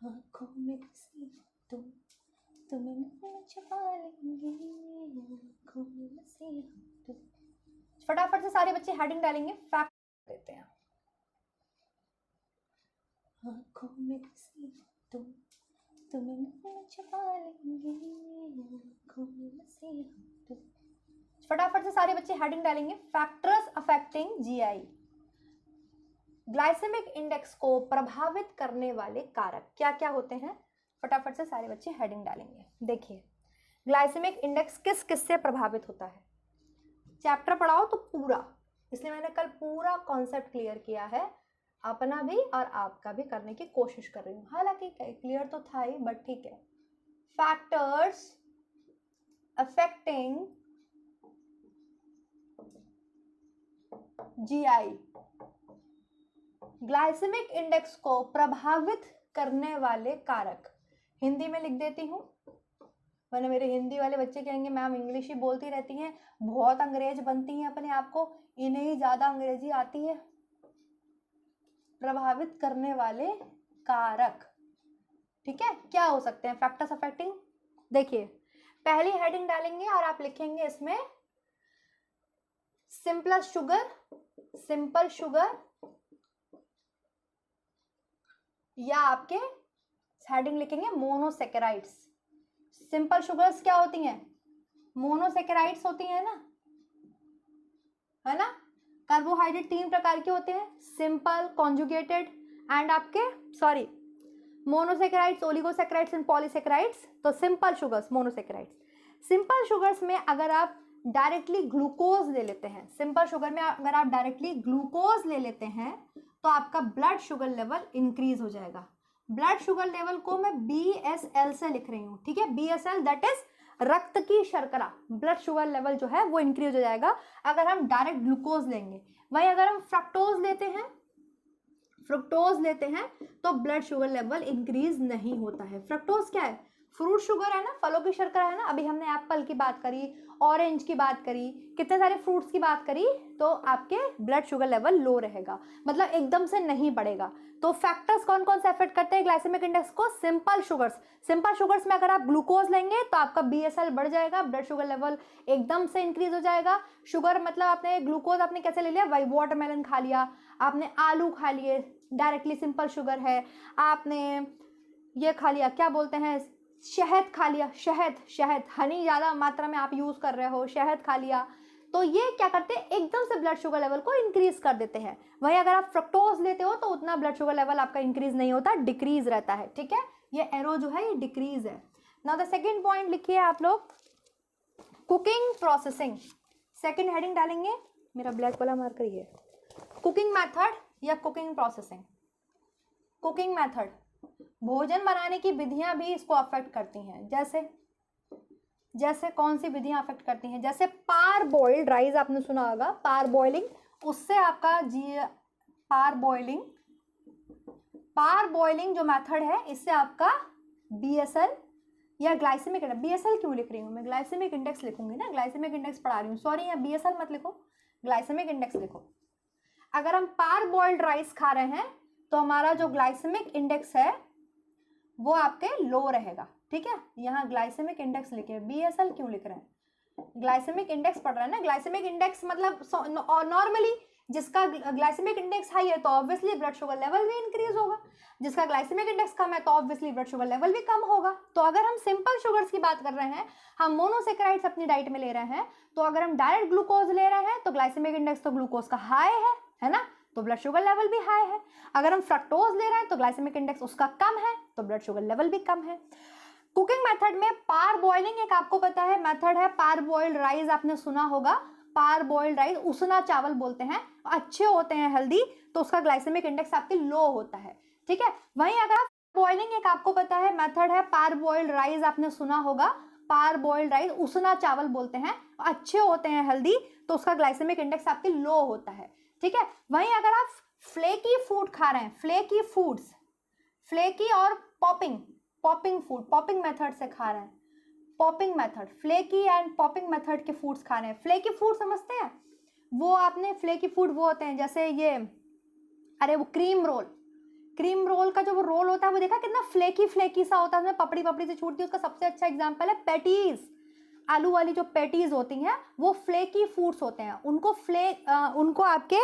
आँखों में बसी तुम्हें छुपा लेंगे, आँखों में बसी तुम। फटाफट से सारे बच्चे हेडिंग डालेंगे, फैक्ट देते हैं। आँखों में बसी तुम्हें छुपा लेंगे, आँखों में बसी तुम। फटाफट से सारे बच्चे हेडिंग डालेंगे, factors affecting GI. Glycaemic index को प्रभावित करने वाले कारक क्या क्या होते हैं, फटाफट से सारे बच्चे हेडिंग डालेंगे। देखिए, ग्लाइसेमिक इंडेक्स किस किस से प्रभावित होता है, चैप्टर पढ़ाओ तो पूरा, इसलिए मैंने कल पूरा कॉन्सेप्ट क्लियर किया है, अपना भी और आपका भी करने की कोशिश कर रही हूँ। हालांकि क्लियर तो था ही, बट ठीक है। Factors affecting GI, glycaemic index को प्रभावित करने वाले कारक। हिंदी में लिख देती हूँ, वरना मेरे हिंदी वाले बच्चे कहेंगे मैम इंग्लिश ही बोलती रहती हैं, बहुत अंग्रेज बनती हैं अपने आप को, इन्हें ही ज्यादा अंग्रेजी आती है। प्रभावित करने वाले कारक, ठीक है, क्या हो सकते हैं फैक्टर्स अफेक्टिंग। देखिए, पहली हेडिंग डालेंगे और आप लिखेंगे इसमें सिंपल शुगर, या आपके हेडिंग लिखेंगे मोनोसेकेराइड्स। सिंपल शुगर्स क्या होती हैं, मोनोसेकेराइड्स होती हैं ना, है ना। कार्बोहाइड्रेट 3 प्रकार के होते हैं, सिंपल, कॉन्जुगेटेड एंड आपके sorry monosaccharides, oligosaccharides and polysaccharides. तो simple sugars monosaccharides. Simple sugars में अगर आप डायरेक्टली ग्लूकोज ले लेते हैं, सिंपल शुगर में अगर आप डायरेक्टली ग्लूकोज ले लेते हैं तो आपका ब्लड शुगर लेवल इंक्रीज हो जाएगा। ब्लड शुगर लेवल को मैं BSL से लिख रही हूँ, ठीक है, BSL दैट इज रक्त की शर्करा, ब्लड शुगर लेवल जो है वो इंक्रीज हो जाएगा अगर हम डायरेक्ट ग्लूकोज लेंगे। वहीं अगर हम फ्रक्टोज लेते हैं तो ब्लड शुगर लेवल इंक्रीज नहीं होता है। फ्रक्टोज क्या है? फ्रूट शुगर है ना, फलों की शर्करा है ना। अभी हमने एप्पल की बात करी, ऑरेंज की बात करी, कितने सारे फ्रूट्स की बात करी, तो आपके ब्लड शुगर लेवल लो रहेगा, मतलब एकदम से नहीं बढ़ेगा। तो फैक्टर्स कौन कौन से अफेक्ट करते हैं ग्लाइसेमिक इंडेक्स को? सिंपल शुगर्स में अगर आप ग्लूकोज लेंगे तो आपका BSL बढ़ जाएगा, ब्लड शुगर लेवल एकदम से इंक्रीज हो जाएगा। शुगर मतलब आपने ग्लूकोज आपने कैसे ले लिया? वही वाटरमेलन खा लिया, आपने आलू खा लिए, डायरेक्टली सिंपल शुगर है। आपने ये खा लिया, क्या बोलते हैं, शहद खा लिया, शहद हनी ज़्यादा मात्रा में आप यूज़ कर रहे हो, शहद खा लिया, तो ये क्या करते हैं? एकदम से ब्लड शुगर लेवल को इंक्रीज कर देते हैं। वहीं अगर आप फ्रक्टोज लेते हो तो उतना ब्लड शुगर लेवल आपका इंक्रीज नहीं होता, डिक्रीज रहता है, ठीक है। ये एरो जो है ये डिक्रीज है। नाउ द सेकंड पॉइंट लिखिए आप लोग, कुकिंग प्रोसेसिंग। सेकंड हेडिंग डालेंगे, मेरा ब्लैक वाला मार्कर ये, कुकिंग मेथड या कुकिंग प्रोसेसिंग। कुकिंग मेथड, भोजन बनाने की विधियां भी इसको अफेक्ट करती हैं। जैसे कौन सी विधियां अफेक्ट करती हैं? जैसे पार बॉइल्ड राइस आपने सुना होगा, पार बॉइलिंग, उससे आपका पार बॉइलिंग जो मेथड है इससे आपका BSL या ग्लाइसेमिक इंडेक्स, BSL क्यों लिख रही हूँ मैं, ग्लाइसेमिक इंडेक्स लिखूंगी ना, ग्लाइसेमिक इंडेक्स पढ़ा रही हूँ, सॉरी यहाँ BSL मत लिखो, ग्लाइसेमिक इंडेक्स लिखो। अगर हम पार बॉइल्ड राइस खा रहे हैं तो हमारा जो ग्लाइसेमिक इंडेक्स है वो आपके लो रहेगा, ठीक है। यहाँ ग्लाइसेमिक इंडेक्स लिखे, BSL क्यों लिख रहे हैं? ग्लाइसेमिक इंडेक्स पढ़ रहे हैं ना, ग्लाइसेमिक इंडेक्स मतलब नॉर्मली जिसका ग्लाइसेमिक इंडेक्स हाई है तो ऑब्वियसली ब्लड शुगर लेवल भी इंक्रीज होगा, जिसका ग्लाइसेमिक इंडेक्स कम है तो ऑब्वियसली ब्लड शुगर लेवल भी कम होगा। तो अगर हम सिंपल शुगर्स की बात कर रहे हैं, हम मोनोसेक्राइड्स अपनी डाइट में ले रहे हैं, तो अगर हम डायरेक्ट ग्लूकोज ले रहे हैं तो ग्लाइसेमिक इंडेक्स तो ग्लूकोज का हाई है ना, तो ब्लड शुगर लेवल भी हाई है। अगर हम फ्रक्टोज ले रहे हैं तो ग्लाइसेमिक इंडेक्स उसका कम है तो ब्लड शुगर लेवल भी कम है। कुकिंग मेथड में पार बॉइलिंग एक आपको पता है मेथड है, पार बॉइल्ड राइस आपने सुना होगा, पार बॉइल्ड राइस उसना चावल बोलते हैं, अच्छे होते हैं हेल्दी, तो उसका ग्लाइसेमिक इंडेक्स आपके लो होता है, ठीक है। वहीं अगर बॉइलिंग एक आपको पता है मेथड है, पार बॉइल्ड राइस आपने सुना होगा, पार बॉइल्ड राइस उसना चावल बोलते हैं, अच्छे होते हैं हेल्दी, तो उसका ग्लाइसेमिक इंडेक्स आपके लो होता है, ठीक है। वहीं अगर आप फ्लेकी फूड खा रहे हैं, फ्लेकी और पॉपिंग फूड, पॉपिंग मेथड से खा रहे हैं, popping method, flaky and popping method के फूड्स खा रहे हैं। फ्लेकी फूड समझते हैं? वो आपने फ्लेकी फूड वो होते हैं जैसे ये, अरे वो क्रीम रोल का जो वो रोल होता है वो देखा कितना फ्लेकी सा होता है, उसमें पपड़ी से छूटती है। उसका सबसे अच्छा एग्जांपल है पैटीज, आलू वाली जो पैटीज होती हैं वो फ्लेकी फूड्स होते हैं, उनको आपके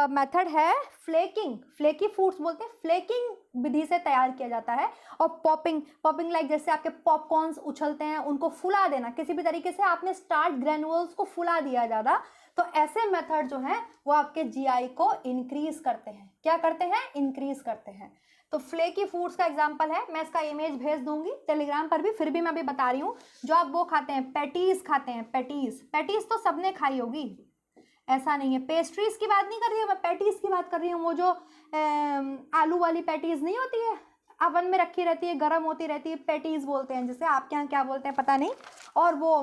मेथड है फ्लेकी फूड्स बोलते हैं, फ्लेकिंग विधि से तैयार किया जाता है। और पॉपिंग लाइक जैसे आपके पॉपकॉर्न्स उछलते हैं, उनको फुला देना, किसी भी तरीके से आपने स्टार्च ग्रेनुअल्स को फुला दिया ज़्यादा, तो ऐसे मेथड जो हैं वो आपके GI को इंक्रीज करते हैं। क्या करते हैं? इंक्रीज करते हैं। तो फ्लेकी फूड्स का एग्जांपल है, मैं इसका इमेज भेज दूंगी टेलीग्राम पर भी, फिर भी मैं अभी बता रही हूँ, जो आप वो खाते हैं पैटीज खाते हैं, पैटीज तो सबने खाई होगी, ऐसा नहीं है। पेस्ट्रीज की बात नहीं कर रही हूँ मैं, पैटीज की बात कर रही हूँ। वो जो आलू वाली पैटीज नहीं होती है, अवन में रखी रहती है, गर्म होती रहती है, पैटीज बोलते हैं, जिसे आपके यहाँ क्या बोलते हैं पता नहीं। और वो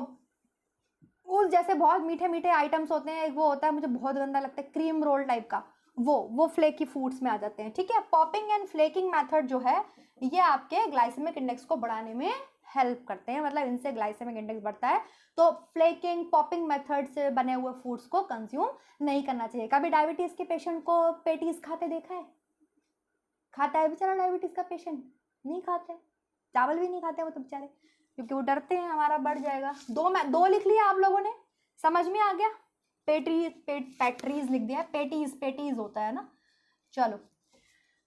उस जैसे बहुत मीठे आइटम्स होते हैं, वो होता है मुझे बहुत गंदा लगता है, क्रीम रोल टाइप का, वो फ्लेकी फूड्स में आ जाते हैं, ठीक है। पॉपिंग एंड फ्लेकिंग मेथड जो है ये आपके ग्लाइसेमिक इंडेक्स को बढ़ाने में हेल्प करते हैं, मतलब इनसे ग्लाइसेमिक इंडेक्स बढ़ता है। तो फ्लेकिंग पॉपिंग मेथड से बने हुए फूड्स को कंज्यूम नहीं करना चाहिए। कभी डायबिटीज के पेशेंट को पेटीज खाते देखा है? खाता है बेचारा डायबिटीज का पेशेंट? नहीं खाते, चावल भी नहीं खाते वो तो बेचारे, क्योंकि वो डरते हैं हमारा बढ़ जाएगा। दो लिख लिया आप लोगों ने, समझ में आ गया? पैट्रीज लिख दिया, पेटीज होता है ना, चलो।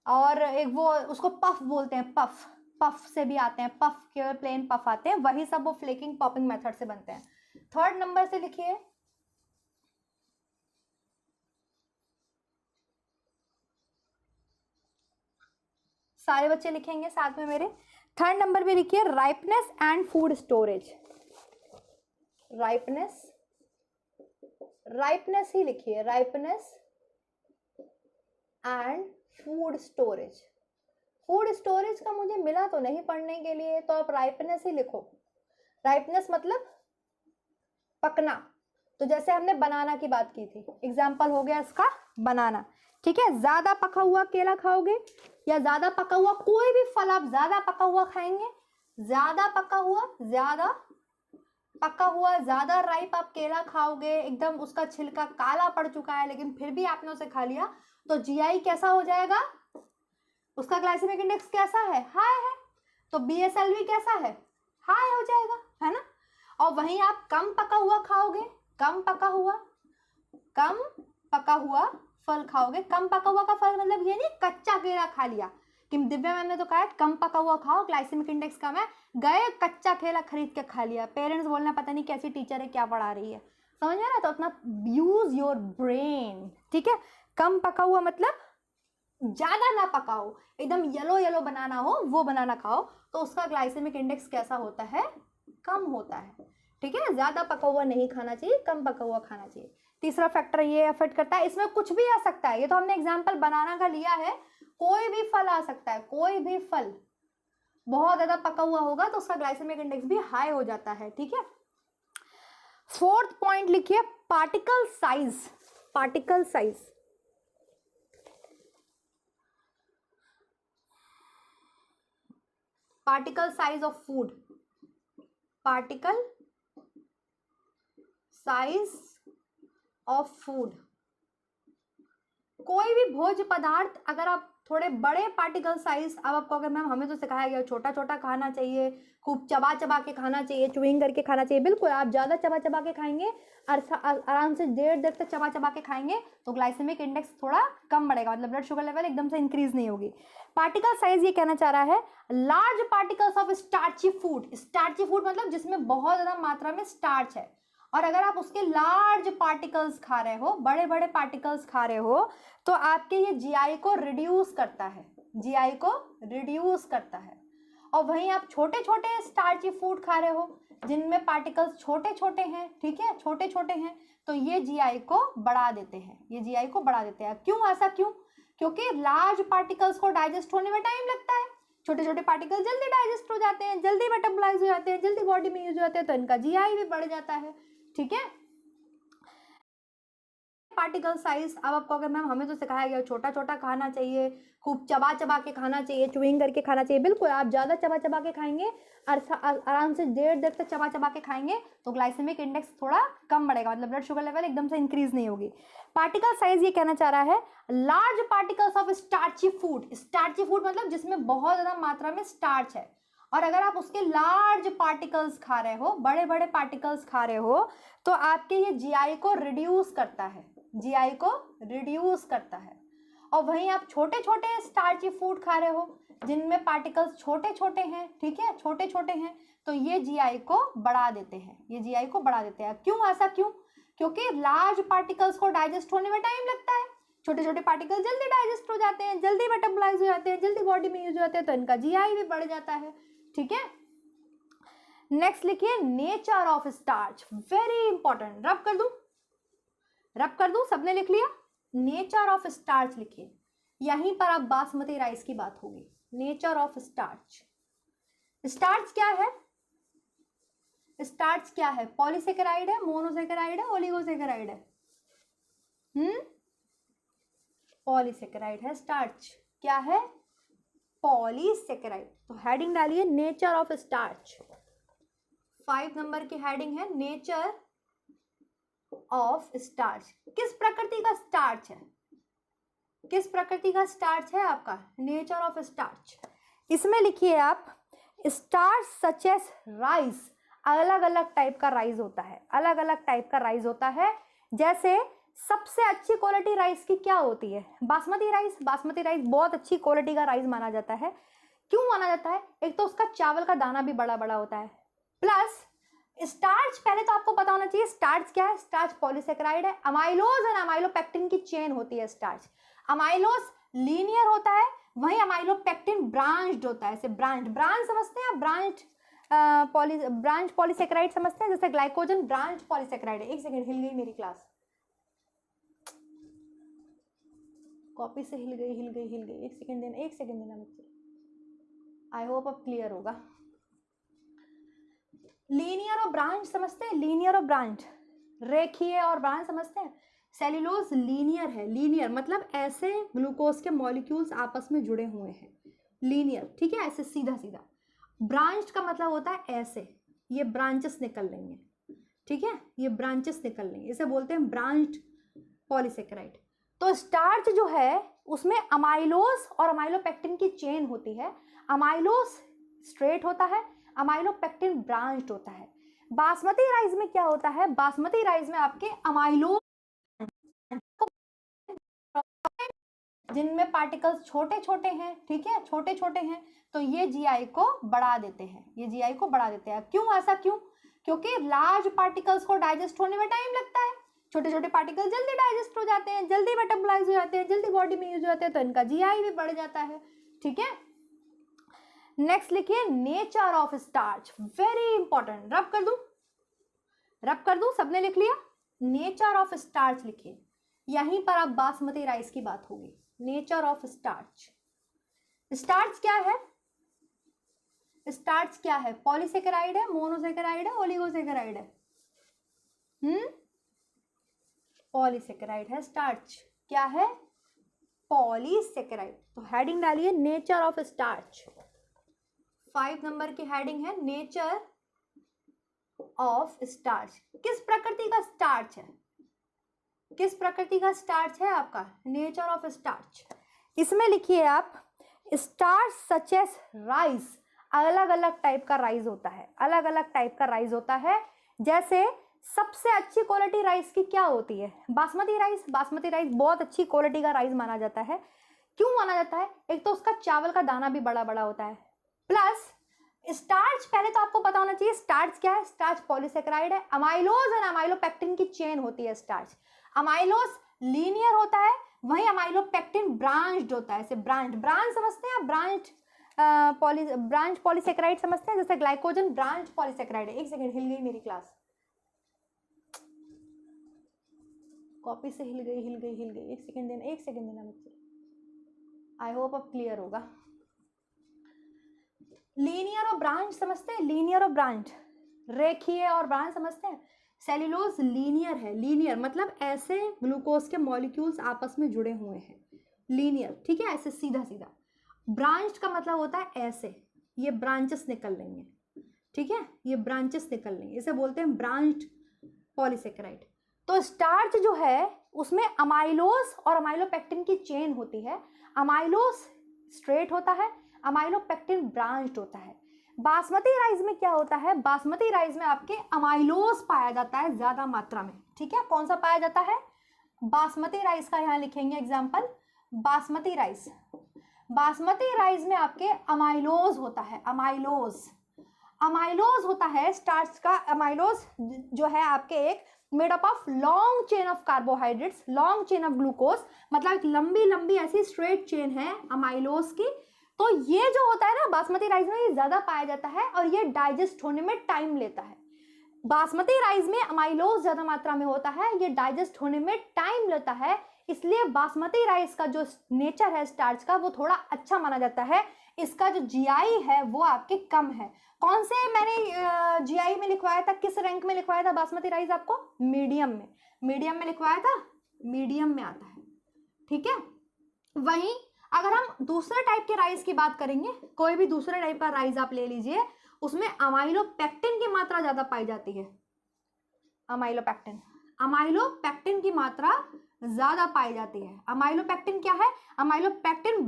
और एक वो उसको पफ बोलते हैं, पफ से भी आते हैं, पफ के प्लेन पफ आते हैं, वही सब वो फ्लेकिंग पॉपिंग मेथड से बनते हैं। थर्ड नंबर से लिखिए, सारे बच्चे लिखेंगे साथ में मेरे। थर्ड नंबर पे लिखिए ripeness and food storage. Ripeness ripeness ही लिखिए, ripeness and food storage. Food storage का मुझे मिला तो नहीं पढ़ने के लिए, तो आप राइपनेस ही लिखो। राइपनेस मतलब पकना। तो जैसे हमने बनाना की बात की थी, एग्जाम्पल हो गया इसका बनाना, ठीक है। ज्यादा पका हुआ केला खाओगे या ज्यादा पका हुआ कोई भी फल आप ज्यादा पका हुआ खाएंगे, ज्यादा पका हुआ ज्यादा राइप आप केला खाओगे, एकदम उसका छिलका काला पड़ चुका है लेकिन फिर भी आपने उसे खा लिया, तो जीआई कैसा हो जाएगा, उसका ग्लाइसेमिक इंडेक्स कैसा है, हाई है। तो बीएसएलवी कैसा है, हाई हो जाएगा, है ना। और वहीं आप कम पका हुआ खाओगे, कम पका हुआ फल खाओगे। कम पका हुआ का फल मतलब ये नहीं कच्चा केला खा लिया, कि दिव्या मैम ने तो कहा है कम पका हुआ खाओ, ग्लाइसेमिक इंडेक्स कम है, गए कच्चा केला खरीद के खा लिया। पेरेंट्स बोलना पता नहीं कैसी टीचर है, क्या पढ़ा रही है, समझ में आ रहा है। तो अपना यूज योर ब्रेन, ठीक है। कम पका हुआ मतलब ज्यादा ना पकाओ, एकदम येलो येलो बनाना हो वो बनाना खाओ, तो उसका ग्लाइसेमिक इंडेक्स कैसा होता है, कम होता है, ठीक है। ज्यादा पका हुआ नहीं खाना चाहिए, कम पका हुआ खाना चाहिए। तीसरा फैक्टर ये अफेक्ट करता है, इसमें कुछ भी आ सकता है, ये तो हमने एग्जांपल बनाना का लिया है, कोई भी फल आ सकता है, कोई भी फल बहुत ज्यादा पका हुआ होगा तो उसका ग्लाइसेमिक इंडेक्स भी हाई हो जाता है, ठीक है। फोर्थ पॉइंट लिखिए, particle size. Particle size, particle size of food, particle size of food. कोई भी भोज्य पदार्थ अगर आप थोड़े बड़े पार्टिकल साइज, अब आप कहोगे मैम हमें तो सिखाया गया छोटा छोटा खाना चाहिए, खूब चबा चबा के खाना चाहिए, च्युइंग करके खाना चाहिए। बिल्कुल, आप ज़्यादा चबा चबा के खाएंगे, आराम से देर देर तक चबा चबा के खाएंगे तो ग्लाइसेमिक इंडेक्स थोड़ा कम बढ़ेगा, मतलब ब्लड शुगर लेवल एकदम से इंक्रीज नहीं होगी। पार्टिकल साइज ये कहना चाह रहा है large particles of starchy food. Starchy food मतलब जिसमें बहुत ज़्यादा मात्रा में स्टार्च है, और अगर आप उसके लार्ज पार्टिकल्स खा रहे हो, बड़े बड़े पार्टिकल्स खा रहे हो, तो आपके ये जीआई को रिड्यूस करता है, जीआई को रिड्यूस करता है। और वहीं आप छोटे छोटे स्टार्ची फूड खा रहे हो जिनमें पार्टिकल्स छोटे छोटे हैं, ठीक है, छोटे छोटे हैं, तो ये जीआई को बढ़ा देते हैं, ये जीआई को बढ़ा देते हैं। क्यों, ऐसा क्यों? क्योंकि लार्ज पार्टिकल्स को डाइजेस्ट होने में टाइम लगता है, छोटे छोटे पार्टिकल जल्दी डाइजेस्ट हो जाते हैं, जल्दी मेटाबोलाइज हो जाते हैं, जल्दी बॉडी में यूज हो जाते हैं, तो इनका जीआई भी बढ़ जाता है, ठीक है। पार्टिकल साइज, अब आप कहोगे मैम हमें तो सिखाया गया छोटा छोटा खाना चाहिए, खूब चबा चबा के खाना चाहिए, च्युइंग करके खाना चाहिए। बिल्कुल, आप ज़्यादा चबा चबा के खाएंगे, आराम से देर देर तक चबा चबा के खाएंगे तो ग्लाइसेमिक इंडेक्स थोड़ा कम बढ़ेगा, मतलब ब्लड शुगर लेवल एकदम से इंक्रीज नहीं होगी। पार्टिकल साइज ये कहना चाह रहा है large particles of starchy food. Starchy food मतलब जिसमें बहुत ज़्यादा मात्रा में स्टार्च है, और अगर आप उसके लार्ज पार्टिकल्स खा रहे हो, बड़े बड़े पार्टिकल्स खा रहे हो, तो आपके ये जीआई को रिड्यूस करता है, जीआई को रिड्यूस करता है। और वहीं आप छोटे छोटे स्टार्ची फूड खा रहे हो जिनमें पार्टिकल्स छोटे छोटे हैं, ठीक है, छोटे छोटे हैं, तो ये जीआई को बढ़ा देते हैं, ये जीआई को बढ़ा देते हैं। क्यों, ऐसा क्यों? क्योंकि लार्ज पार्टिकल्स को डाइजेस्ट होने में टाइम लगता है, छोटे छोटे पार्टिकल जल्दी डाइजेस्ट हो जाते हैं, जल्दी मेटाबोलाइज हो जाते हैं, जल्दी बॉडी में यूज हो जाते हैं, तो इनका जीआई भी बढ़ जाता है, ठीक है। नेक्स्ट लिखिए nature of starch, very important. रब कर दूं, सबने लिख लिया? नेचर ऑफ स्टार्च लिखिए, यहीं पर अब बासमती राइस की बात होगी। नेचर ऑफ स्टार्च, स्टार्च क्या है? स्टार्च क्या है? पॉलीसेकेराइड है, मोनोसेकेराइड है, ओलिगोसेकेराइड है? पॉलीसेकेराइड है स्टार्च। क्या है? पॉलीसेकेराइड। तो हेडिंग डालिए नेचर ऑफ स्टार्च। 5 नंबर की हेडिंग है नेचर ऑफ स्टार्च। किस प्रकृति का स्टार्च है? किस प्रकृति का स्टार्च है आपका? Nature of starch. इसमें लिखिए आप स्टार्च सच एज राइस। अलग अलग टाइप का राइस होता है, अलग अलग टाइप का राइस होता है। जैसे सबसे अच्छी क्वालिटी राइस की क्या होती है? बासमती राइस। बासमती राइस बहुत अच्छी क्वालिटी का राइस माना जाता है। क्यों माना जाता है? एक तो उसका चावल का दाना भी बड़ा बड़ा होता है, प्लस स्टार्च। पहले तो आपको पता होना चाहिए स्टार्च क्या है। स्टार्च पॉलीसेकेराइड है। अमाइलोज और अमाइलोपेक्टिन की चेन होती है स्टार्च। अमाइलोज लीनियर होता है, वहीं अमाइलोपेक्टिन ब्रांच्ड होता है। ऐसे ब्रांच समझते हैं आप? ब्रांच पॉलीसेकेराइड समझते हैं, जैसे ग्लाइकोजन ब्रांच पॉलीसेकेराइड है। एक सेकंड, हिल गई मेरी क्लास। कॉपी से हिल गई हिल गई हिल गई, एक सेकंड देना बच्चे। आई होप अब क्लियर होगा। लीनियर और ब्रांच समझते हैं, लीनियर और ब्रांच, रेखीय और ब्रांच समझते हैं। सेल्यूलोज लीनियर है, लीनियर मतलब ऐसे ग्लूकोज के मॉलिक्यूल्स आपस में जुड़े हुए हैं, लीनियर, ठीक है, ऐसे सीधा सीधा। ब्रांच का मतलब होता है ऐसे, ये ब्रांचेस निकल रही हैं, ठीक है, ये ब्रांचेस निकल रही हैं, इसे बोलते हैं ब्रांच्ड पॉलीसेकेराइड। तो स्टार्च जो है उसमें अमाइलोज और अमाइलोपेक्टिन की चेन होती है। अमाइलोज स्ट्रेट होता है, अमाइलोपेक्टिन ब्रांच्ड होता है। बासमती राइस में क्या होता है, बासमती राइस में आपके अमाइलोज जिनमें पार्टिकल्स छोटे छोटे हैं, ठीक है, छोटे छोटे हैं, तो ये जीआई को बढ़ा देते हैं, ये जीआई को बढ़ा देते हैं। क्यों, ऐसा क्यों? क्योंकि लार्ज पार्टिकल्स को डाइजेस्ट होने में टाइम लगता है, छोटे छोटे पार्टिकल जल्दी डाइजेस्ट हो जाते हैं, जल्दी मेटाबोलाइज हो जाते हैं, जल्दी बॉडी में यूज हो जाते हैं, तो इनका जीआई भी बढ़ जाता है, ठीक है। नेक्स्ट लिखिए nature of starch, very important. रब कर दूं, सबने लिख लिया? नेचर ऑफ स्टार्च लिखिए, यहीं पर अब बासमती राइस की बात होगी। नेचर ऑफ स्टार्च, स्टार्च क्या है? स्टार्च क्या है? पॉलीसेकेराइड है, मोनोसेकेराइड है, ओलिगोसेकेराइड है? पॉलीसेकेराइड है स्टार्च। क्या है? पॉलीसेकेराइड। तो हेडिंग डालिए नेचर ऑफ स्टार्च। 5 नंबर की हेडिंग है नेचर ऑफ स्टार्च। किस प्रकृति का स्टार्च है? किस प्रकृति का स्टार्च है आपका? Nature of starch. इसमें लिखिए आप स्टार्च सच एज राइस। अलग अलग टाइप का राइस होता है, अलग अलग टाइप का राइस होता है। जैसे सबसे अच्छी क्वालिटी राइस की क्या होती है? बासमती राइस। बासमती राइस बहुत अच्छी क्वालिटी का राइस माना जाता है। क्यों माना जाता है? एक तो उसका चावल का दाना भी बड़ा बड़ा होता है, प्लस स्टार्च, पहले तो आपको पता होना चाहिए स्टार्च क्या है। स्टार्च पॉलीसेकेराइड है, अमाइलोज और अमाइलोपेक्टिन की चेन होती है स्टार्च। अमाइलोज लीनियर होता है, वहीं अमाइलोपेक्टिन ब्रांच्ड होता है। ऐसे ब्रांच समझते हैं, ब्रांच पॉलीसेकेराइड समझते हैं, जैसे ग्लाइकोजन ब्रांच पॉलीसेकेराइड है। एक सेकंड, हिल गई मेरी क्लास, कॉपी से हिल गई। एक सेकंड देना बच्चे। आई होप अब क्लियर होगा। लीनियर और ब्रांच समझते हैं, लीनियर और ब्रांच, रेखीय और ब्रांच समझते हैं। सेल्यूलोज लीनियर है, लीनियर मतलब ऐसे ग्लूकोज के मॉलिक्यूल्स आपस में जुड़े हुए हैं, लीनियर, ठीक है, ऐसे सीधा सीधा। ब्रांच का मतलब होता है ऐसे, ये ब्रांचेस निकल रही हैं, ठीक है, ये ब्रांचेस निकल रही हैं, इसे बोलते हैं ब्रांच्ड पॉलीसेकेराइड। तो स्टार्च जो है उसमें अमाइलोज और अमाइलोपेक्टिन की चेन होती है। अमाइलोज स्ट्रेट होता है, अमाइलोपेक्टिन ब्रांच्ड होता है। बासमती राइस में क्या होता है? बासमती राइस में आपके अमाइलोज पाया जाता है ज्यादा मात्रा में, ठीक है। कौन सा पाया जाता है? बासमती राइस का यहाँ लिखेंगे example. Basmati rice, basmati rice में आपके अमाइलोज होता है, अमाइलोज होता है स्टार्च का। अमाइलोज जो है आपके एक made up of long chain of carbohydrates, long chain of glucose, मतलब एक लंबी लंबी ऐसी स्ट्रेट चेन है अमाइलोज की। तो ये जो होता है ना बासमती राइस में, ये ज्यादा पाया जाता है और ये डाइजेस्ट होने में टाइम लेता है। बासमती राइस में अमाइलोज ज्यादा मात्रा में होता है, ये डाइजेस्ट होने में टाइम लेता है, इसलिए बासमती राइस का जो नेचर है स्टार्च का वो थोड़ा अच्छा माना जाता है। इसका जो जीआई है वो आपके कम है। कौन से मैंने जीआई में लिखवाया था, किस रैंक में लिखवाया था बासमती राइस आपको? मीडियम में, मीडियम में लिखवाया था, मीडियम में आता है, ठीक है। वहीं अगर हम दूसरे टाइप के राइस की बात करेंगे, कोई भी दूसरे टाइप का राइस आप ले लीजिए, उसमें अमाइलोपेक्टिन की मात्रा ज्यादा पाई जाती है। अमाइलोपेक्टिन की मात्रा ज्यादा पाई जाती है। अमाइलोपेक्टिन क्या है? अमाइलोपेक्टिन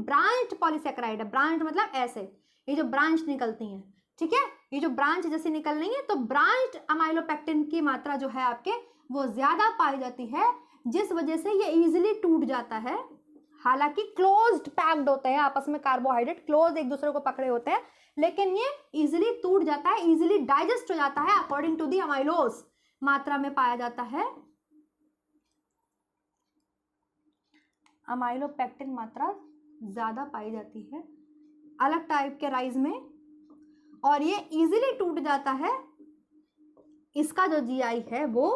ब्रांच्ड पॉलीसेकेराइड है। ब्रांच मतलब ऐसे, ये जो ब्रांच निकलती हैं, ठीक है, ये जो ब्रांच जैसे निकल रही है, तो ब्रांच्ड अमाइलोपेक्टिन की मात्रा जो है आपके वो ज्यादा पाई जाती है, जिस वजह से ये इजीली टूट जाता है। हालांकि क्लोज्ड पैक्ड होते हैं आपस में, कार्बोहाइड्रेट क्लोज एक दूसरे को पकड़े होते हैं, लेकिन ये इजीली टूट जाता है, इजीली डाइजेस्ट हो जाता है अकॉर्डिंग टू दी अमाइलोज मात्रा में पाया जाता है। अमाइलोपेक्टिन मात्रा ज्यादा पाई जाती है अलग टाइप के राइस में, और ये इजीली टूट जाता है। इसका जो जीआई है वो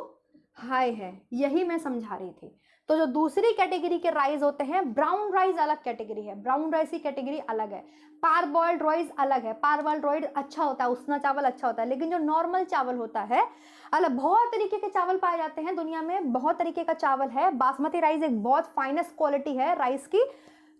हाई है, यही मैं समझा रही थी। तो जो दूसरी कैटेगरी के राइस होते हैं, ब्राउन राइस अलग कैटेगरी है, ब्राउन राइस की कैटेगरी अलग है, पार बॉइल्ड राइस अलग है। पार बॉइल्ड राइस अच्छा होता है, उसना चावल अच्छा होता है, लेकिन जो नॉर्मल चावल होता है अलग। बहुत तरीके के चावल पाए जाते हैं दुनिया में, बहुत तरीके का चावल है। बासमती राइस एक बहुत फाइनेस्ट क्वालिटी है राइस की,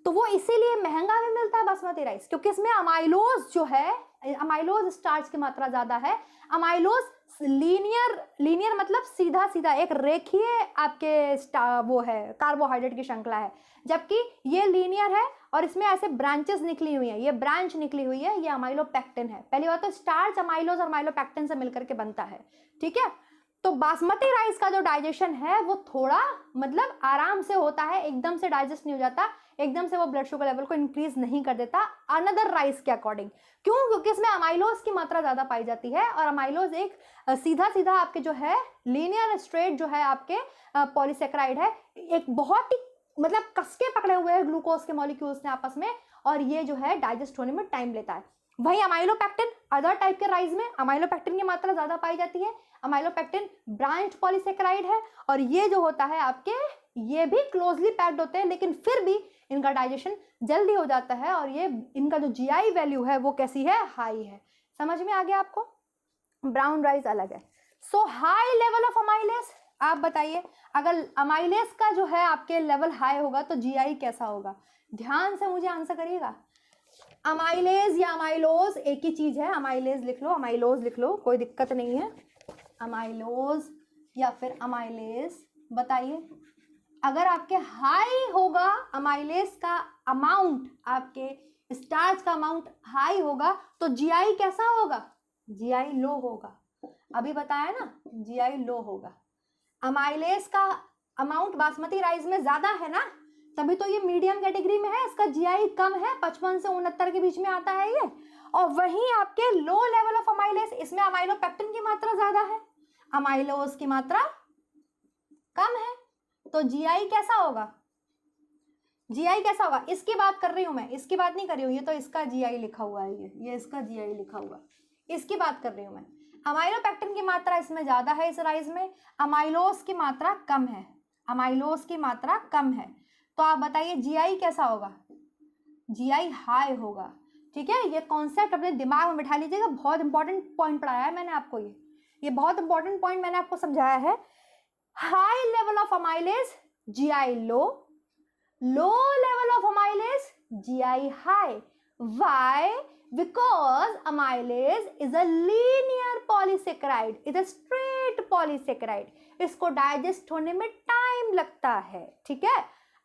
तो वो इसीलिए महंगा भी मिलता है बासमती राइस, क्योंकि इसमें अमाइलोज जो है, अमाइलोज स्टार्च की मात्रा ज्यादा है। अमाइलोज लीनियर मतलब सीधा सीधा एक रेखीय आपके वो है, कार्बोहाइड्रेट की श्रृंखला है, जबकि ये लीनियर है और इसमें ऐसे ब्रांचेस निकली हुई है, ये ब्रांच निकली हुई है, ये अमाइलोपेक्टिन है। पहली बात तो स्टार्च अमाइलोज और अमाइलोपेक्टिन से मिलकर के बनता है, ठीक है। तो बासमती राइस का जो डाइजेशन है वो थोड़ा मतलब आराम से होता है, एकदम से डाइजेस्ट नहीं हो जाता, एकदम से वो ब्लड शुगर लेवल को इंक्रीज नहीं कर देता अनदर राइस के अकॉर्डिंग। क्यों? क्योंकि इसमें अमाइलोज की मात्रा ज्यादा पाई जाती है, और अमाइलोज एक सीधा सीधा आपके जो है लीनियर स्ट्रेट जो है आपके पॉलीसेक्राइड है, एक बहुत ही मतलब कसके पकड़े हुए हैं ग्लूकोज के मॉलिक्यूल्स ने आपस में, और ये जो है डाइजेस्ट होने में टाइम लेता है। वही अमाइलोपेक्टिन, अदर टाइप के राइस में अमाइलोपेक्टिन की मात्रा ज्यादा पाई जाती है। अमाइलोपेक्टिन ब्रांच पॉलीसेक्राइड है, और ये जो होता है आपके, ये भी क्लोजली पैक्ड होते हैं, लेकिन फिर भी इनका डाइजेशन जल्दी हो जाता है, और ये इनका जो जीआई वैल्यू है वो कैसी है, हाई है। समझ में आ गया आपको? ब्राउन राइस अलग है। सो हाई लेवल ऑफ अमाइलेज, आप बताइए अगर अमाइलेज का जो है आपके लेवल हाई होगा तो जीआई कैसा होगा? ध्यान से मुझे आंसर करिएगा। अमाइलेज या अमाइलोज एक ही चीज है, अमाइलेज लिख लो, अमाइलोज लिख लो, कोई दिक्कत नहीं है। अमाइलोज या फिर अमाइलेज, बताइए अगर आपके हाई होगा अमाइलेज का अमाउंट, आपके स्टार्च का अमाउंट हाई होगा तो जीआई कैसा होगा? जीआई लो होगा। अभी बताया ना, जीआई लो होगा। अमाइलेज का अमाउंट बासमती राइस में ज्यादा है ना, तभी तो ये मीडियम कैटेगरी में है, इसका जीआई कम है, 55 से 69 के बीच में आता है ये। और वहीं आपके लो लेवल ऑफ अमाइलेज, इसमें अमाइलोपेक्टिन की मात्रा ज्यादा है, अमाइलोज की मात्रा कम है, तो जीआई कैसा होगा? जीआई कैसा होगा? इसकी बात कर रही हूं मैं, इसकी बात नहीं कर रही हूं, ये तो इसका जीआई लिखा हुआ है, ये इसका जीआई लिखा हुआ, इसकी बात कर रही हूं मैं। अमाइलोपेक्टिन की मात्रा इसमें ज्यादा है इस राइस में, अमाइलोज की मात्रा कम है, अमाइलोज की मात्रा कम है, तो आप बताइए जीआई कैसा होगा? जीआई हाई होगा, ठीक है। ये कॉन्सेप्ट अपने दिमाग में बिठा लीजिएगा, बहुत इंपॉर्टेंट पॉइंट पढ़ाया है मैंने आपको, ये बहुत इंपॉर्टेंट पॉइंट मैंने आपको समझाया है। High level of amylase GI low, low level of amylase GI high. Why? Because amylase is a linear polysaccharide, is a straight polysaccharide. इसको डाइजेस्ट होने में टाइम लगता है, ठीक है।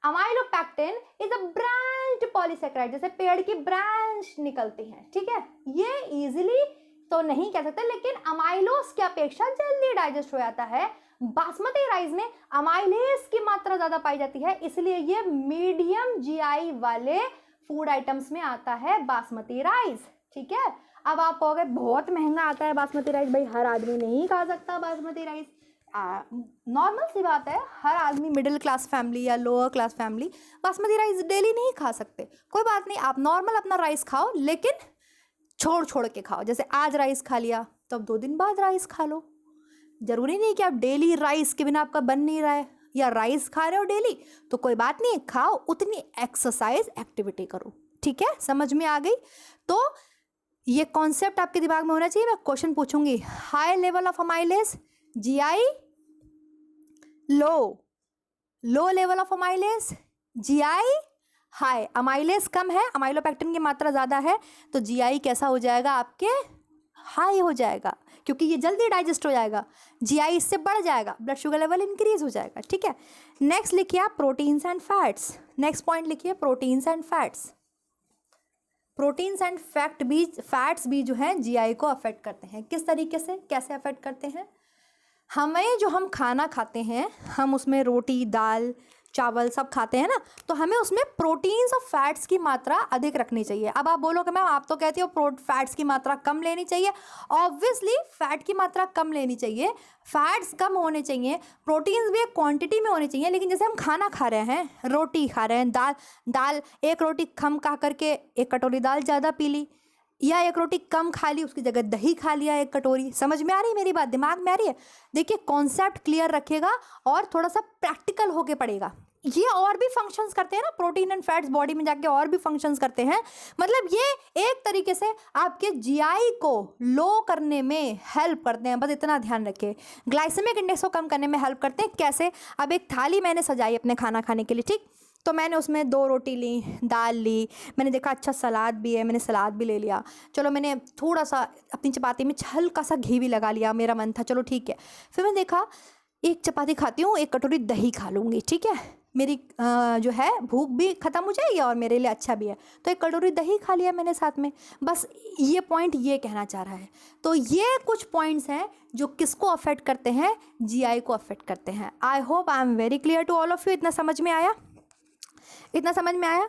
Amylopectin is a branch polysaccharide, जैसे पेड़ की ब्रांच निकलती है, ठीक है। ये इजीली तो नहीं कह सकते, लेकिन अमाइलोज की अपेक्षा जल्दी डाइजेस्ट हो जाता है। बासमती राइस में अमाइलेज की मात्रा ज्यादा पाई जाती है, इसलिए ये मीडियम जीआई वाले फूड आइटम्स में आता है बासमती राइस, ठीक है। अब आप कहोगे बहुत महंगा आता है बासमती राइस, भाई हर आदमी नहीं खा सकता बासमती राइस। नॉर्मल सी बात है, हर आदमी मिडिल क्लास फैमिली या lower class family basmati rice daily नहीं खा सकते। कोई बात नहीं, आप नॉर्मल अपना राइस खाओ, लेकिन छोड़ छोड़ के खाओ। जैसे आज राइस खा लिया तो अब 2 दिन बाद राइस खा लो। जरूरी नहीं कि आप डेली राइस के बिना आपका बन नहीं रहा है, या राइस खा रहे हो डेली तो कोई बात नहीं, खाओ, उतनी एक्सरसाइज एक्टिविटी करो, ठीक है। समझ में आ गई? तो ये कॉन्सेप्ट आपके दिमाग में होना चाहिए। मैं क्वेश्चन पूछूंगी, high level of amylase GI low, low level of amylase GI high. Amylase कम है, अमाइलोपेक्टिन की मात्रा ज्यादा है, तो जीआई कैसा हो जाएगा आपके? हाई हो जाएगा, क्योंकि ये जल्दी डाइजेस्ट हो जाएगा, जीआई इससे बढ़ जाएगा, ब्लड शुगर लेवल इंक्रीज हो जाएगा, ठीक है। नेक्स्ट लिखिए आप proteins and fats. Next point लिखिए proteins and fats. Proteins and fats भी जो है जीआई को अफेक्ट करते हैं। किस तरीके से, कैसे अफेक्ट करते हैं? हमें जो हम खाना खाते हैं, हम उसमें रोटी, दाल, चावल सब खाते हैं ना, तो हमें उसमें प्रोटीन्स और फैट्स की मात्रा अधिक रखनी चाहिए। अब आप बोलोगे मैम आप तो कहती हो फैट्स की मात्रा कम लेनी चाहिए। ऑब्वियसली फैट की मात्रा कम लेनी चाहिए, फैट्स कम होने चाहिए, प्रोटीन्स भी एक क्वांटिटी में होने चाहिए। लेकिन जैसे हम खाना खा रहे हैं, रोटी खा रहे हैं, दाल एक रोटी कम खा करके 1 कटोरी दाल ज़्यादा पी ली, या एक रोटी कम खा ली, उसकी जगह दही खा लिया एक कटोरी। समझ में आ रही है मेरी बात, दिमाग में आ रही है? देखिए कॉन्सेप्ट क्लियर रखिएगा और थोड़ा सा प्रैक्टिकल होके पड़ेगा। ये और भी फंक्शंस करते हैं ना, प्रोटीन एंड फैट्स बॉडी में जाके और भी फंक्शंस करते हैं। मतलब ये एक तरीके से आपके जीआई को लो करने में हेल्प करते हैं, बस इतना ध्यान रखिए। ग्लाइसेमिक इंडेक्स को कम करने में हेल्प करते हैं। कैसे? अब एक थाली मैंने सजाई अपने खाना खाने के लिए, ठीक, तो मैंने उसमें 2 रोटी ली, दाल ली, मैंने देखा अच्छा सलाद भी है, मैंने सलाद भी ले लिया, चलो मैंने थोड़ा सा अपनी चपाती में हल्का सा घी भी लगा लिया, मेरा मन था चलो ठीक है। फिर मैंने देखा एक चपाती खाती हूँ, एक कटोरी दही खा लूँगी, ठीक है, मेरी जो है भूख भी ख़त्म हो जाएगी और मेरे लिए अच्छा भी है, तो एक कटोरी दही खा लिया मैंने साथ में। बस ये पॉइंट ये कहना चाह रहा है। तो ये कुछ पॉइंट्स हैं जो किसको अफेक्ट करते हैं? जीआई को अफेक्ट करते हैं। I hope I am very clear to all of you. इतना समझ में आया? इतना समझ में आया?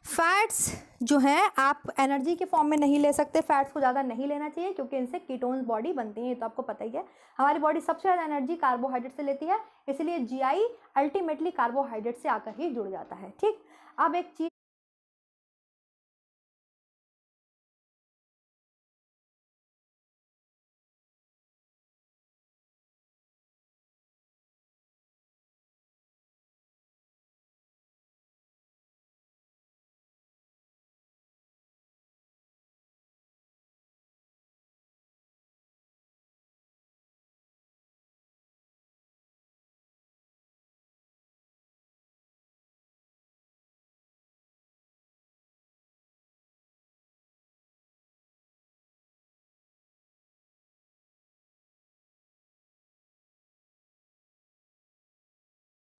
फैट्स जो हैं आप एनर्जी के फॉर्म में नहीं ले सकते, फैट्स को ज़्यादा नहीं लेना चाहिए क्योंकि इनसे कीटोन्स बॉडी बनती हैं, ये तो आपको पता ही है। हमारी बॉडी सबसे ज़्यादा एनर्जी कार्बोहाइड्रेट से लेती है, इसलिए जीआई अल्टीमेटली कार्बोहाइड्रेट से आकर ही जुड़ जाता है। ठीक, अब एक चीज़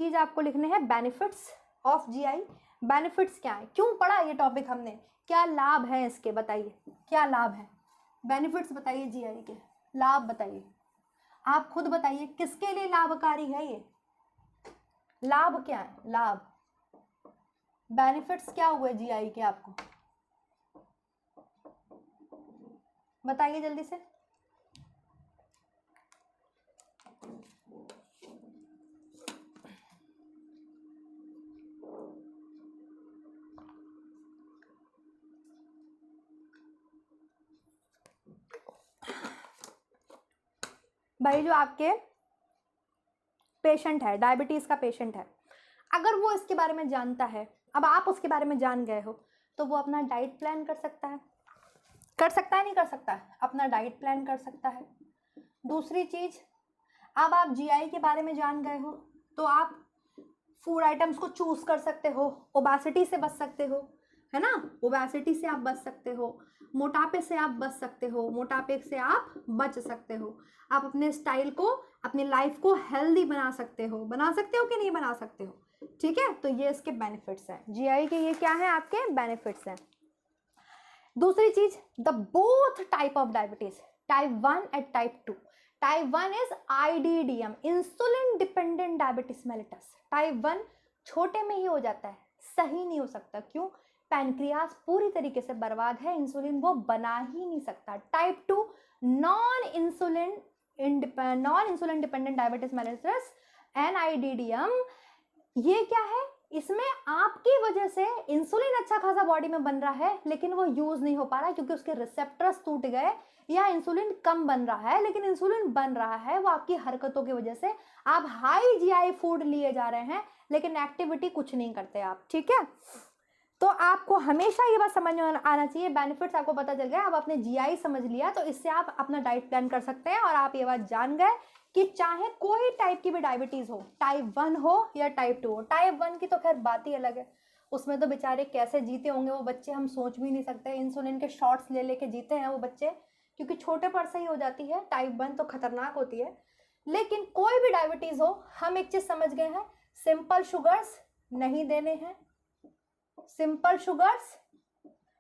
आपको लिखने हैं बेनिफिट्स ऑफ जीआई। बेनिफिट्स क्या है, क्यों पढ़ा ये टॉपिक हमने, क्या लाभ है इसके, बताइए क्या लाभ है? बेनिफिट्स बताइए, जीआई के लाभ बताइए, आप खुद बताइए किसके लिए लाभकारी है ये? लाभ क्या है? लाभ, बेनिफिट्स क्या हुए जीआई के, आपको बताइए जल्दी से। भाई जो आपके पेशेंट है, डायबिटीज का पेशेंट है, अगर वो इसके बारे में जानता है, अब आप उसके बारे में जान गए हो, तो वो अपना डाइट प्लान कर सकता है। कर सकता है नहीं कर सकता है? अपना डाइट प्लान कर सकता है। दूसरी चीज, अब आप जीआई के बारे में जान गए हो तो आप फूड आइटम्स को चूज कर सकते हो, ओबेसिटी से बच सकते हो, है ना, ओबेसिटी से आप बच सकते हो, मोटापे से आप बच सकते हो, मोटापे से आप बच सकते हो, आप अपने स्टाइल को, अपनी लाइफ को हेल्दी बना सकते हो। बना सकते हो कि नहीं बना सकते हो? ठीक है, तो ये इसके बेनिफिट्स हैं, जीआई के ये क्या है आपके बेनिफिट्स हैं। दूसरी चीज, the both type of diabetes, type 1 and type 2। Type 1 is IDDM, insulin dependent diabetes mellitus. Type 1 छोटे में ही हो जाता है, सही नहीं हो सकता, क्यों? पैनक्रियास पूरी तरीके से बर्बाद है, इंसुलिन वो बना ही नहीं सकता। Type 2 non insulin dependent diabetes mellitus, NIDDM, ये क्या है? इसमें आपकी वजह से इंसुलिन अच्छा खासा बॉडी में बन रहा है लेकिन वो यूज नहीं हो पा रहा है क्योंकि उसके रिसेप्टर्स टूट गए, या इंसुलिन कम बन रहा है लेकिन इंसुलिन बन रहा है, वो आपकी हरकतों की वजह से। आप हाई जीआई फूड लिए जा रहे हैं लेकिन एक्टिविटी कुछ नहीं करते आप, ठीक है। तो आपको हमेशा ये बात समझ में आना चाहिए, बेनिफिट्स आपको पता चल गया, आप अपने जीआई समझ लिया, तो इससे आप अपना डाइट प्लान कर सकते हैं। और आप ये बात जान गए कि चाहे कोई टाइप की भी डायबिटीज हो, टाइप 1 हो या टाइप 2 हो, टाइप 1 की तो खैर बात ही अलग है, उसमें तो बेचारे कैसे जीते होंगे वो बच्चे, हम सोच भी नहीं सकते। इंसुलिन के शॉट्स ले लेके जीते हैं वो बच्चे, क्योंकि छोटे पर से ही हो जाती है। टाइप 1 तो खतरनाक होती है। लेकिन कोई भी डायबिटीज हो, हम एक चीज समझ गए हैं, सिंपल शुगर्स नहीं देने हैं, सिंपल शुगर्स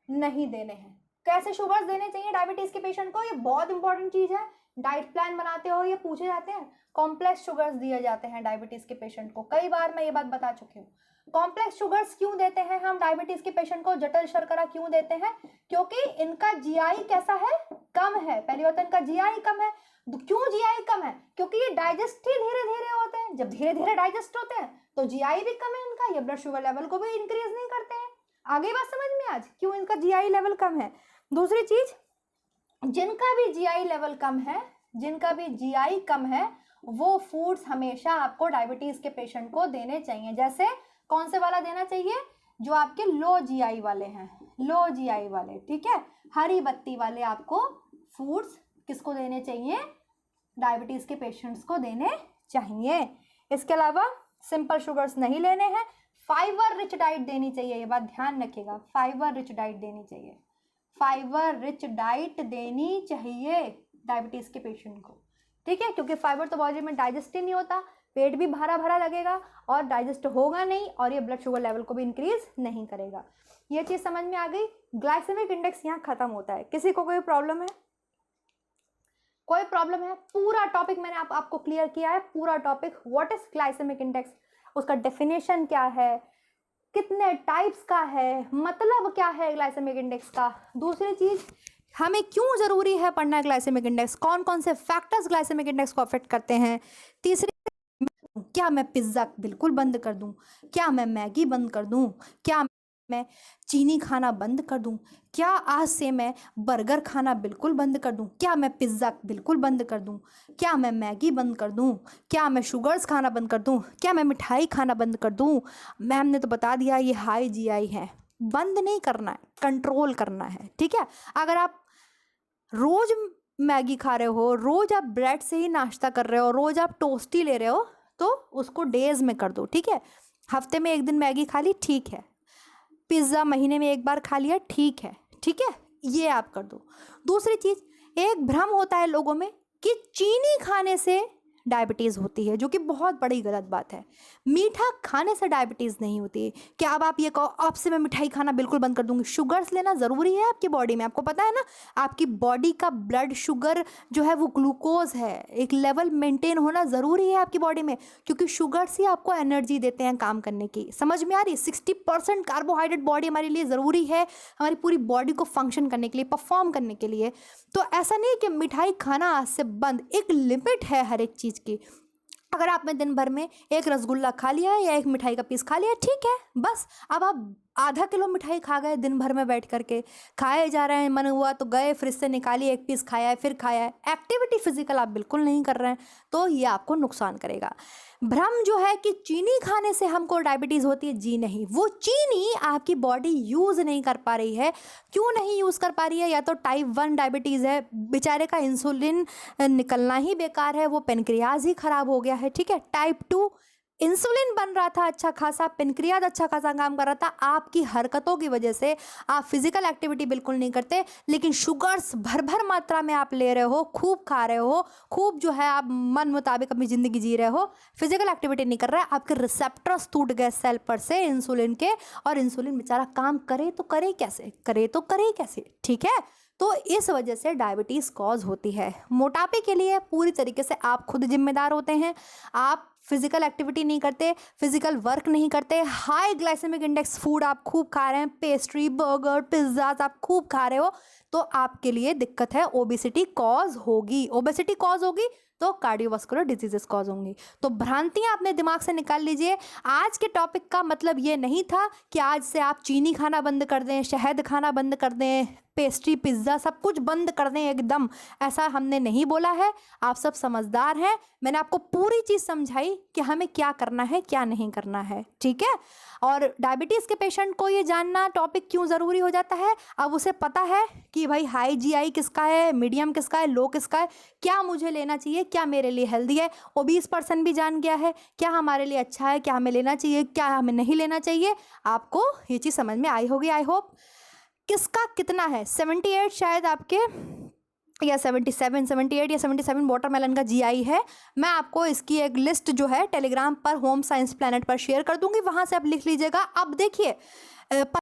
नहीं देने हैं। कैसे शुगर्स देने चाहिए डायबिटीज के पेशेंट को, ये बहुत इंपॉर्टेंट चीज है। डाइट प्लान बनाते हो ये पूछे जाते हैं, कॉम्प्लेक्स शुगर्स दिए जाते हैं डायबिटीज के पेशेंट को, कई बार मैं ये बात बता चुकी हूँ। कॉम्प्लेक्स शुगर्स क्यों देते हैं हम डायबिटीज के पेशेंट को, जटिल शर्करा क्यों देते हैं? क्योंकि इनका जीआई कैसा है, कम है। पहली बात, इनका जीआई कम है। क्यों जीआई कम है? क्योंकि ये डाइजेस्ट ही धीरे धीरे होते हैं, जब धीरे धीरे डाइजेस्ट होते हैं तो जीआई भी कम है इनका, ये ब्लड शुगर लेवल को भी इंक्रीज नहीं करते हैं। आगे बात समझ में आज क्यों इनका जीआई लेवल कम है। दूसरी चीज, जिनका भी जीआई लेवल कम है, जिनका भी जीआई कम है, वो फूड्स हमेशा आपको डायबिटीज के पेशेंट को देने चाहिए। जैसे कौन से वाला देना चाहिए? जो आपके लो जीआई वाले हैं, लो जीआई वाले, ठीक है, हरी बत्ती वाले आपको फूड्स किसको देने चाहिए? डायबिटीज के पेशेंट्स को देने चाहिए। इसके अलावा सिंपल शुगर्स नहीं लेने हैं, फाइबर रिच डाइट देनी चाहिए, ये बात ध्यान रखिएगा, फाइबर रिच डाइट देनी चाहिए, फाइबर रिच डाइट देनी चाहिए डायबिटीज के पेशेंट को, ठीक है, क्योंकि फाइबर तो बॉडी में डाइजेस्ट ही नहीं होता, पेट भी भरा भरा लगेगा और डाइजेस्ट होगा नहीं, और ये ब्लड शुगर लेवल को भी इंक्रीज नहीं करेगा। ये चीज समझ में आ गई। ग्लाइसेमिक इंडेक्स यहाँ खत्म होता है। किसी को कोई प्रॉब्लम है? कोई प्रॉब्लम है? पूरा टॉपिक मैंने आपको क्लियर किया है, पूरा topic. What is glycaemic index, उसका डेफिनेशन क्या है, कितने टाइप्स का है, मतलब क्या है ग्लाइसेमिक इंडेक्स का। दूसरी चीज, हमें क्यों जरूरी है पढ़ना ग्लाइसेमिक इंडेक्स, कौन कौन से फैक्टर्स ग्लाइसेमिक इंडेक्स को अफेक्ट करते हैं। तीसरी, क्या मैं पिज्ज़ा बिल्कुल बंद कर दूं, क्या मैं मैगी बंद कर दूं, क्या मैं चीनी खाना बंद कर दूं, क्या आज से मैं बर्गर खाना बिल्कुल बंद कर दूं, क्या मैं पिज़्ज़ा बिल्कुल बंद कर दूं, क्या मैं मैगी बंद कर दूं, क्या मैं शुगर्स खाना बंद कर दूं, क्या मैं मिठाई खाना बंद कर दूं। मैम ने तो बता दिया ये हाई जीआई है, बंद नहीं करना है, कंट्रोल करना है, ठीक है। अगर आप रोज मैगी खा रहे हो, रोज आप ब्रेड से ही नाश्ता कर रहे हो, रोज आप टोस्ट ही ले रहे हो, तो उसको डेज में कर दो, ठीक है। हफ्ते में एक दिन मैगी खा ली, ठीक है। पिज्ज़ा महीने में एक बार खा लिया, ठीक है, ठीक है, ये आप कर दो। दूसरी चीज, एक भ्रम होता है लोगों में कि चीनी खाने से डायबिटीज़ होती है, जो कि बहुत बड़ी गलत बात है। मीठा खाने से डायबिटीज़ नहीं होती। क्या अब आप ये कहो अब से मैं मिठाई खाना बिल्कुल बंद कर दूंगी? शुगर्स लेना ज़रूरी है आपकी बॉडी में, आपको पता है ना, आपकी बॉडी का ब्लड शुगर जो है वो ग्लूकोज है, एक लेवल मेंटेन होना ज़रूरी है आपकी बॉडी में, क्योंकि शुगर्स ही आपको एनर्जी देते हैं काम करने की। समझ में आ रही? 60% कार्बोहाइड्रेट बॉडी हमारे लिए ज़रूरी है, हमारी पूरी बॉडी को फंक्शन करने के लिए, परफॉर्म करने के लिए। तो ऐसा नहीं कि मिठाई खाना आज से बंद, एक लिमिट है हर एक चीज़ की। अगर आपने दिन भर में एक रसगुल्ला खा लिया है या एक मिठाई का पीस खा लिया, ठीक है, बस। अब आप आधा किलो मिठाई खा गए दिन भर में बैठ करके, खाए जा रहे हैं, मन हुआ तो गए फ्रिज से निकाली, एक पीस खाया है, फिर खाया है, एक्टिविटी फिजिकल आप बिल्कुल नहीं कर रहे हैं, तो ये आपको नुकसान करेगा। भ्रम जो है कि चीनी खाने से हमको डायबिटीज़ होती है, जी नहीं, वो चीनी आपकी बॉडी यूज़ नहीं कर पा रही है। क्यों नहीं यूज़ कर पा रही है? या तो टाइप 1 डायबिटीज़ है, बेचारे का इंसुलिन निकलना ही बेकार है, वो पेनक्रियाज ही खराब हो गया है, ठीक है। टाइप 2, इंसुलिन बन रहा था अच्छा खासा, पेनक्रियाज अच्छा खासा काम कर रहा था, आपकी हरकतों की वजह से आप फिजिकल एक्टिविटी बिल्कुल नहीं करते, लेकिन शुगर्स भर भर मात्रा में आप ले रहे हो, खूब खा रहे हो, खूब जो है आप मन मुताबिक अपनी ज़िंदगी जी रहे हो, फिजिकल एक्टिविटी नहीं कर रहा है, आपके रिसेप्टर्स टूट गए सेल पर से इंसुलिन के, और इंसुलिन बेचारा काम करे तो करे कैसे, करे तो करे कैसे, ठीक है। तो इस वजह से डायबिटीज़ कॉज होती है। मोटापे के लिए पूरी तरीके से आप खुद जिम्मेदार होते हैं। आप फिजिकल एक्टिविटी नहीं करते, फिजिकल वर्क नहीं करते, हाई ग्लाइसेमिक इंडेक्स फूड आप खूब खा रहे हैं, पेस्ट्री, बर्गर, पिज्ज़ाज आप खूब खा रहे हो, तो आपके लिए दिक्कत है, ओबेसिटी कॉज होगी। ओबेसिटी कॉज होगी तो कार्डियोवास्कुलर डिजीजेस कॉज होंगी। तो भ्रांतियां अपने दिमाग से निकाल लीजिए। आज के टॉपिक का मतलब ये नहीं था कि आज से आप चीनी खाना बंद कर दें, शहद खाना बंद कर दें, पेस्ट्री, पिज़्ज़ा सब कुछ बंद कर दें एकदम, ऐसा हमने नहीं बोला है। आप सब समझदार हैं, मैंने आपको पूरी चीज़ समझाई कि हमें क्या करना है क्या नहीं करना है, ठीक है। और डायबिटीज़ के पेशेंट को ये जानना टॉपिक क्यों ज़रूरी हो जाता है, अब उसे पता है कि भाई हाई जीआई किसका है, मीडियम किसका है, लो किसका है, क्या मुझे लेना चाहिए, क्या मेरे लिए हेल्दी है। ओबीस पर्सन भी जान गया है क्या हमारे लिए अच्छा है, क्या हमें लेना चाहिए, क्या हमें नहीं लेना चाहिए। आपको ये चीज़ समझ में आई होगी, आई होप। किसका कितना है, 78 शायद आपके, या 77, 78 या 77 वाटरमेलन का जीआई है। मैं आपको इसकी एक लिस्ट जो है टेलीग्राम पर होम साइंस प्लैनेट पर शेयर कर दूंगी, वहां से आप लिख लीजिएगा। अब देखिए